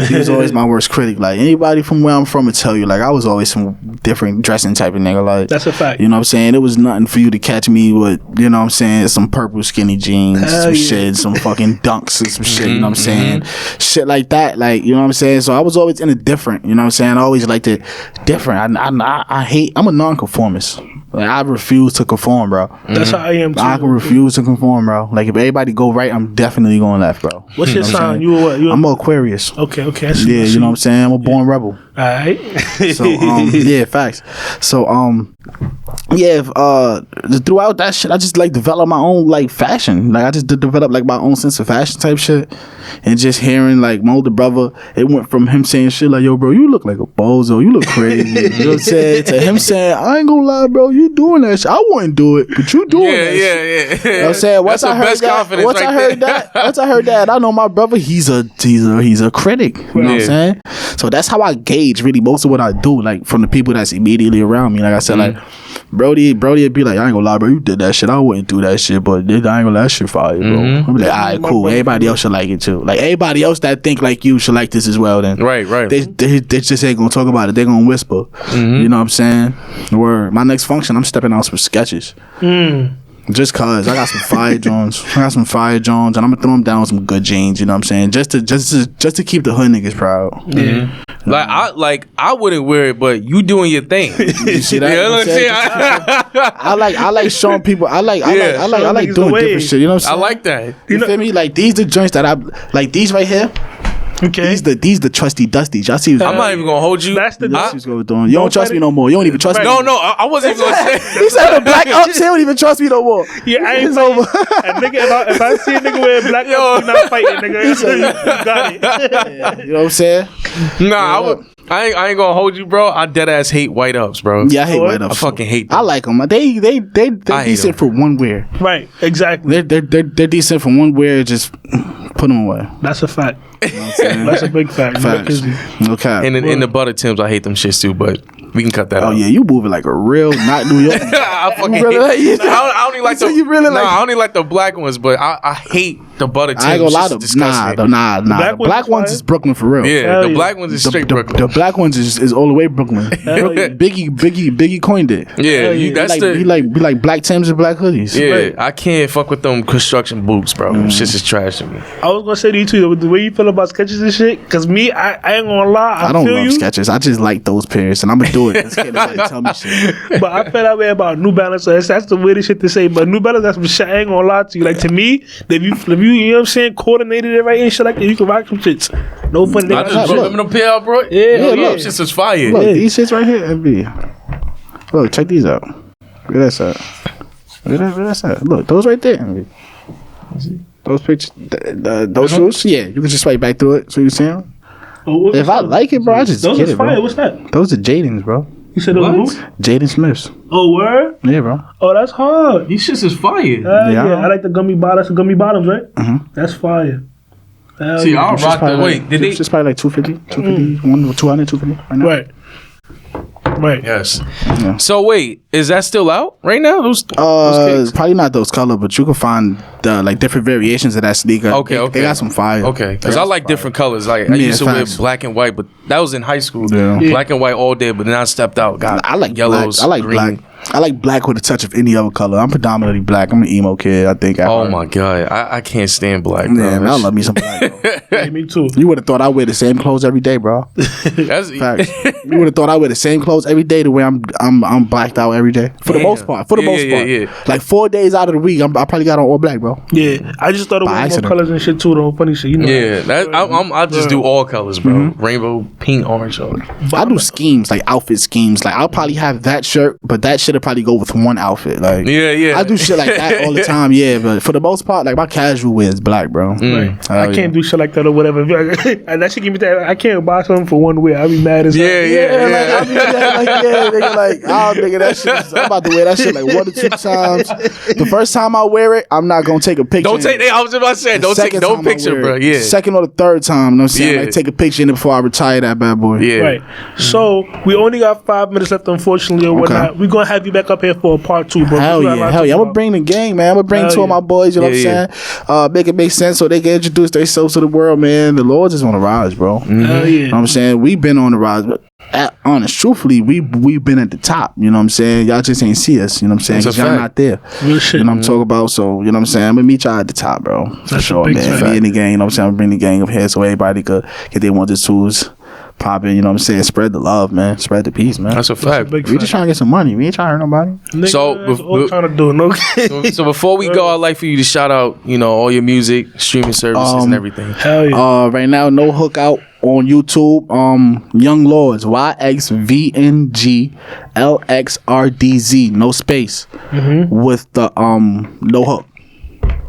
Speaker 3: He was always my worst critic. Like anybody from where I'm from would tell you, like I was always some different dressing type of nigga. Like
Speaker 1: that's a fact.
Speaker 3: You know what I'm saying? It was nothing for you to catch me with, you know what I'm saying, some purple skinny jeans, shit, some fucking dunks and some shit, you know what I'm saying? Shit like that, like, you know what I'm saying? So I was always in a different, you know what I'm saying? I always liked it different. I'm a nonconformist. Like I refuse to conform, bro.
Speaker 1: That's how I am too.
Speaker 3: I can refuse to conform, bro. Like if everybody go right, I'm definitely going left, bro.
Speaker 1: What's your sign? You what?
Speaker 3: I'm an Aquarius.
Speaker 1: Okay.
Speaker 3: Yeah, you know what I'm saying? I'm a born rebel.
Speaker 1: Alright.
Speaker 3: So yeah, facts. So throughout that shit, I just like develop my own like fashion. Like I just develop like my own sense of fashion type shit. And just hearing like my older brother, it went from him saying shit like, yo bro, you look like a bozo, you look crazy. You know what I'm saying? To him saying, I ain't gonna lie, bro, you doing that shit. I wouldn't do it, but you doing that shit. You know what I'm saying? Once I heard that, I know my brother, he's a critic. You know what I'm saying? So that's how I gauge really most of what I do, like from the people that's immediately around me. Like I said, like Brody would be like, I ain't gonna lie, bro, you did that shit. I wouldn't do that shit, but I ain't gonna let that shit fire, bro. I'm like, alright, cool. Everybody else should like it too. Like everybody else that think like you should like this as well. Then
Speaker 2: right.
Speaker 3: They just ain't gonna talk about it. They gonna whisper. You know what I'm saying? Word. My next function, I'm stepping out some sketches. Just cause I got some fire Jones. And I'm gonna throw them down with some good jeans, you know what I'm saying? Just to keep the hood niggas proud.
Speaker 1: Yeah.
Speaker 2: I wouldn't wear it, but you doing your thing.
Speaker 3: You see that?
Speaker 2: You know what I'm saying?
Speaker 3: I like showing people. I like doing different shit. You know what I'm saying?
Speaker 2: I like that.
Speaker 3: You feel me? Like these the joints that I like. These right here.
Speaker 1: Okay.
Speaker 3: These the trusty dusties. Y'all see?
Speaker 2: I'm not even gonna hold you.
Speaker 1: That's the.
Speaker 3: You don't trust me no more. You don't even trust me.
Speaker 2: No, I wasn't even gonna say.
Speaker 3: He said the black ups. He don't even trust me no more.
Speaker 1: Yeah, I ain't over. If I see a nigga wear black ups, I'm not fighting, nigga. You got it.
Speaker 3: Yeah, you know what I'm saying?
Speaker 2: Nah, I ain't gonna hold you, bro. I dead ass hate white ups, bro.
Speaker 3: Yeah, I hate white ups.
Speaker 2: I fucking hate them.
Speaker 3: I like them. They decent for one wear.
Speaker 1: Right, exactly.
Speaker 3: They're decent for one wear. Just put them away.
Speaker 1: That's a fact.
Speaker 3: You know what I'm saying?
Speaker 1: That's a big fact.
Speaker 3: Facts. Okay.
Speaker 2: And in the butter Timbs, I hate them shits too, but we can cut that out.
Speaker 3: Oh yeah, you moving like a real not New York.
Speaker 2: I fucking hate. I don't even like the.
Speaker 3: You really like?
Speaker 2: I don't even like the black ones, but I hate the butter Timbs.
Speaker 3: I ain't gonna lie to
Speaker 2: disgusting.
Speaker 3: Nah. The black ones is Brooklyn for real.
Speaker 2: Yeah, the black ones is straight Brooklyn.
Speaker 3: The black ones is all the way Brooklyn. Biggie coined it.
Speaker 2: Yeah, that's
Speaker 3: he like black Timbs and black hoodies.
Speaker 2: Yeah,
Speaker 3: right.
Speaker 2: I can't fuck with them construction boots, bro. Shit's is trash to me.
Speaker 1: I was gonna say to you too, the way you feel about sketches and shit. Cause me, I ain't gonna lie.
Speaker 3: I don't love sketches. I just like those pairs, and I'm gonna do it. Can't nobody tell me shit.
Speaker 1: But I feel that way about New Balance. So that's the weirdest shit to say. But New Balance, that's some shit. I ain't gonna lie to you. Like to me, if you you know what I'm saying, coordinated it right and shit like that, you can rock some shits. No funny.
Speaker 2: I just drove them in a pair out, bro.
Speaker 1: Yeah,
Speaker 2: look, shit's is fire.
Speaker 3: Look, these shits right here, MB. Look, check these out. Look at that side. Look, those right there, MB. Those pictures, those shoes, yeah, you can just swipe back through it so you see them. If I like it, bro, I just get it, bro.
Speaker 1: What's that?
Speaker 3: Those are Jaden's, bro.
Speaker 1: You said it was who?
Speaker 3: Jaden Smiths.
Speaker 1: Oh, word?
Speaker 3: Yeah, bro.
Speaker 1: Oh, that's hard.
Speaker 2: These shits is fire.
Speaker 1: Yeah. I like the gummy bottoms. That's the gummy bottoms, right?
Speaker 3: Mm-hmm.
Speaker 1: That's fire.
Speaker 2: See, I'll rock the wait. Did they?
Speaker 3: It's probably like 250, 200, 250 right now.
Speaker 1: Right.
Speaker 2: Yes.
Speaker 3: Yeah.
Speaker 2: So wait, is that still out right now? Those
Speaker 3: probably not those color, but you can find like different variations of that sneaker.
Speaker 2: Okay.
Speaker 3: They got some fire.
Speaker 2: Okay, because I like different colors. Like I used to wear black and white, but that was in high school.
Speaker 3: Yeah.
Speaker 2: Black and white all day, but then I stepped out.
Speaker 3: I like
Speaker 2: yellows.
Speaker 3: Black. I like
Speaker 2: green.
Speaker 3: black. I like black with a touch of any other color. I'm predominantly black. I'm an emo kid, I think.
Speaker 2: Oh my god, I can't stand black.
Speaker 3: Yeah, man, I love me some black.
Speaker 1: Yeah, me too.
Speaker 3: You would have thought I wear the same clothes every day, bro.
Speaker 2: That's
Speaker 3: Facts. You would have thought I wear the same clothes every day the way I'm blacked out every day. For the most part.
Speaker 2: Yeah.
Speaker 3: Like 4 days out of the week, I probably got on all black, bro.
Speaker 1: Yeah, I just started wearing more colors and shit too, though. Funny shit, you know.
Speaker 2: Yeah, I just do all colors, bro. Rainbow, pink, orange.
Speaker 3: I do schemes, like outfit schemes. Like I'll probably have that shirt, but that shit'll probably go with one outfit. Like
Speaker 2: yeah.
Speaker 3: I do shit like that all the time. Yeah, but for the most part, like my casual wear is black, bro.
Speaker 1: Right. I can't do shit like that or whatever. And that shit give me that. I can't buy something for one wear. I'll be mad as hell.
Speaker 3: Like I'll be nigga, like oh nigga, that shit. I'm about to wear that shit like 1 or 2 times. The first time I wear it, I'm not gonna take a picture.
Speaker 2: Don't take. I was just about to say, don't take no picture, bro. Yeah.
Speaker 3: Second or the third time, you know what I'm saying? Like take a picture in it before I retire that bad boy.
Speaker 2: Yeah.
Speaker 1: Right. So we only got 5 minutes left, unfortunately, or whatnot. We're gonna have you back up here for a part 2, bro.
Speaker 3: Hell yeah. I'm gonna bring the gang, man. I'm gonna bring 2 of my boys, you know what I'm saying? Make it make sense so they can introduce themselves to the world, man. The Lord's is on the rise, bro.
Speaker 1: Hell yeah.
Speaker 3: You know what I'm saying? We've been on the rise, but honest, truthfully, we've been at the top, you know what I'm saying? Y'all just ain't see us, you know what I'm saying? Because y'all not there.
Speaker 1: Real shit,
Speaker 3: you know what I'm talking about? So, you know what I'm saying? I'm gonna meet y'all at the top, bro. For sure, man. Me and the gang, you know what I'm saying? I'm gonna bring the gang up here so everybody could get their 1 or 2s popping, you know what I'm saying? Spread the love, man. Spread the peace, man.
Speaker 2: That's a fact.
Speaker 3: We just trying to get some money. We ain't trying to hurt nobody.
Speaker 1: Nigga,
Speaker 2: So,
Speaker 1: that's all I'm trying to do, no?
Speaker 2: so before we go, I'd like for you to shout out, all your music, streaming services, and everything.
Speaker 1: Hell yeah.
Speaker 3: Right now, no hook out on YouTube. Young Lords, YXVNGLXRDZ, no space, with the no hook.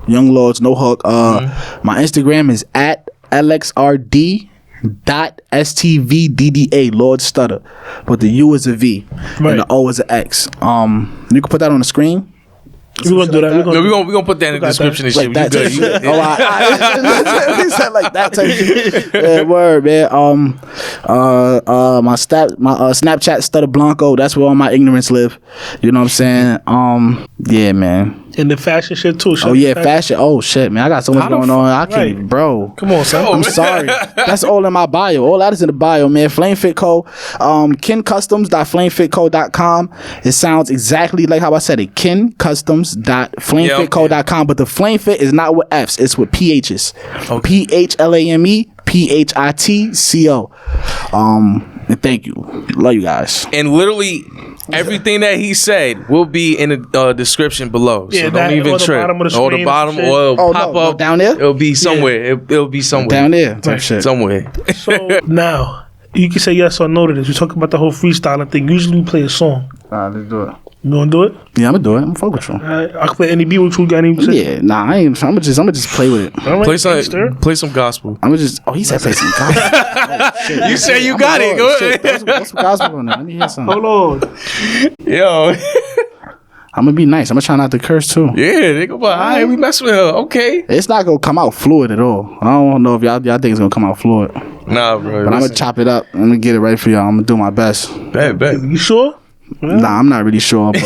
Speaker 3: Young Lords, no hook. My Instagram is at LXRD.STVDDA, Lord Stutter, but the U is a V and the O is an X. You can put that on the screen.
Speaker 1: We're gonna do that.
Speaker 2: We're gonna put that in the description and shit.
Speaker 3: Like that
Speaker 2: You good.
Speaker 3: he said like that type of shit. Yeah, word, man. My Snapchat Stutter Blanco. That's where all my ignorance live. You know what I'm saying? Yeah, man.
Speaker 1: And the fashion shit too.
Speaker 3: Oh yeah, fashion. Oh shit, man. I got so much going on. I can't even, bro.
Speaker 1: Come on, son.
Speaker 3: I'm sorry. That's all in my bio. All that is in the bio, man. Flame Fit Co. KenCustoms.flamefitco.com. It sounds exactly like how I said it. KenCustoms.flamefitco.com. But the Flame Fit is not with F's. It's with PH's. Okay. PHLAMEPHITCO. And thank you. Love you guys.
Speaker 2: And literally everything that he said will be in the description below.
Speaker 1: Yeah,
Speaker 2: so don't even trip. Or the bottom, or it'll pop up
Speaker 3: down there.
Speaker 2: It'll be somewhere. It'll be somewhere
Speaker 3: down there. Type shit.
Speaker 2: Somewhere.
Speaker 1: So now you can say yes or no to this. We talk about the whole freestyling thing. Usually we play a song.
Speaker 3: Let's do it.
Speaker 1: You gonna do it?
Speaker 3: Yeah, I'm gonna do it. I'm gonna fuck with you.
Speaker 1: I can play any beat with you. Got any?
Speaker 3: Yeah, nah, I ain't. I'm gonna just play with it.
Speaker 2: Play some gospel.
Speaker 3: I'm gonna just. Oh, he said play some gospel.
Speaker 2: Oh, you said you got it. Go ahead.
Speaker 3: What's some gospel on there? Let me hear something.
Speaker 1: Hold on.
Speaker 2: Yo.
Speaker 3: I'm gonna be nice. I'm gonna try not to curse too.
Speaker 2: Yeah, they go, all right, we mess with her. Okay.
Speaker 3: It's not gonna come out fluid at all. I don't know if y'all think it's gonna come out fluid.
Speaker 2: Nah, bro.
Speaker 3: But I'm gonna chop it up. I'm gonna get it right for y'all. I'm gonna do my best.
Speaker 2: Bet.
Speaker 1: You sure?
Speaker 3: Nah, I'm not really sure, but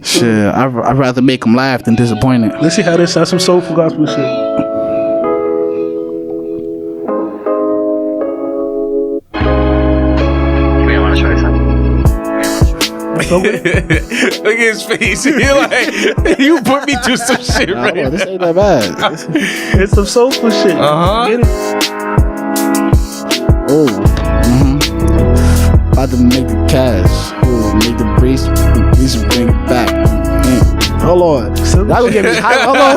Speaker 3: shit, I'd rather make them laugh than disappointed.
Speaker 1: Let's see how this sounds. Some soulful gospel shit.
Speaker 2: Look at his face. You're like, you put me through some shit, right?
Speaker 3: Well, this ain't that bad.
Speaker 1: It's some soulful shit. Get it?
Speaker 3: Oh, about to make the cash. Ooh, make the brace. We should bring it back. Hold on. Y'all gonna get me high. Hold on.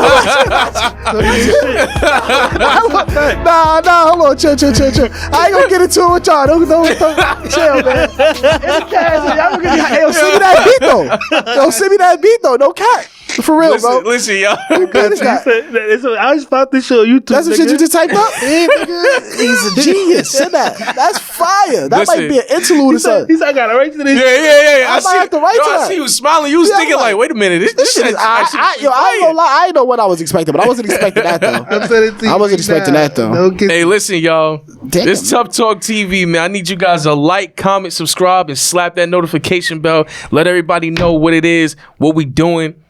Speaker 3: Nah, hold on. Chill. I ain't gonna get into it with y'all. Don't chill, man. Y'all gonna get me high. Yo, send me that beat though. No cap. For real, bro.
Speaker 2: Listen, y'all.
Speaker 1: I just found this shit on YouTube.
Speaker 3: That's some shit you just typed up? Yeah, nigga. He's a genius. Send that. That's fire. That might be an interlude or something.
Speaker 1: He said, I got to write to this.
Speaker 2: Yeah.
Speaker 3: I might have to write to that.
Speaker 2: I see you smiling. You was thinking like, wait a minute. This shit is
Speaker 3: I ain't gonna lie. I ain't know what I was expecting, but I wasn't expecting that, though. I wasn't expecting that, though.
Speaker 2: Hey, listen, y'all.
Speaker 3: Damn.
Speaker 2: This Tough Talk TV, man. I need you guys to like, comment, subscribe, and slap that notification bell. Let everybody know what it is, what we doing.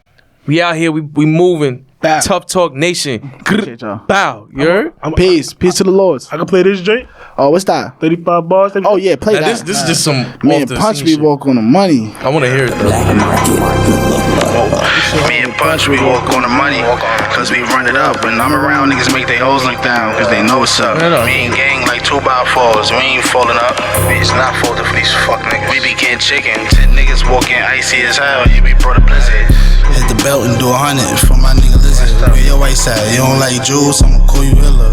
Speaker 2: We out here. We moving.
Speaker 1: Bow.
Speaker 2: Tough Talk Nation.
Speaker 3: Appreciate y'all.
Speaker 2: Bow. You heard?
Speaker 3: Peace to the Lords.
Speaker 1: I can play this joint.
Speaker 3: Oh, what's that?
Speaker 1: 35 bars.
Speaker 3: Oh yeah, play
Speaker 2: Now,
Speaker 3: that.
Speaker 2: this is just some
Speaker 3: Me
Speaker 2: off
Speaker 3: and
Speaker 2: the
Speaker 3: Punch
Speaker 2: scene
Speaker 3: me
Speaker 2: shit.
Speaker 3: walk on the money.
Speaker 2: I want to hear it though.
Speaker 7: Me and Punch, we walk on the money, cause we run it up. When I'm around, niggas make their hoes look down, cause they know what's up.
Speaker 2: Right on.
Speaker 7: Me and gang like 2x4s, we ain't falling up. It's not folded for these fuck niggas. We be getting chicken, 10 niggas walking icy as hell, yeah, we brought a blizzard. Hit the belt and do 100 for my nigga Lizard. Where your white side, you don't like jewels, I'ma call you Hilla.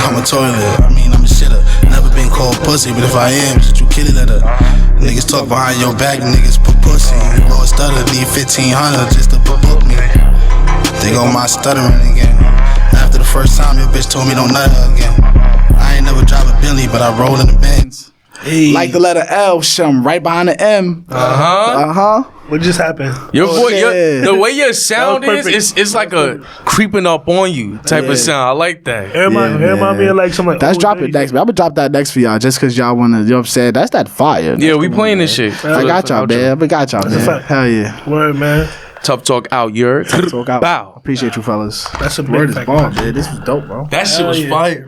Speaker 7: I'm a toilet, I'm a shitter. Never been called pussy, but if I am, shit you kill it letter. Niggas talk behind your back, niggas put pussy. Lord stutter, need 1,500 just to book me. They go my stuttering again. After the first time, your bitch told me don't nut her again. I ain't never drive a Billy, but I roll in the Benz.
Speaker 3: Hey. Like the letter L, Shum, right behind the M.
Speaker 1: What just happened?
Speaker 2: Your boy,
Speaker 3: yeah.
Speaker 2: the way your sound
Speaker 1: That was
Speaker 2: is, it's like a creeping up on you type of sound. I like that.
Speaker 1: Everybody being like something like,
Speaker 3: That's dropping next. I'm gonna drop that next for y'all just cause y'all wanna, you know what I'm saying? That's that fire.
Speaker 2: Yeah, we playing this shit.
Speaker 3: I got y'all, man. I got y'all, man.
Speaker 1: fact.
Speaker 3: Hell yeah.
Speaker 1: Word, man.
Speaker 2: Tough Talk out, you're
Speaker 3: Talk out.
Speaker 2: Bow.
Speaker 3: Appreciate you fellas.
Speaker 1: That's a
Speaker 3: Word
Speaker 1: big
Speaker 3: is
Speaker 1: fact.
Speaker 3: bomb, man. This was dope, bro.
Speaker 2: That shit was fire.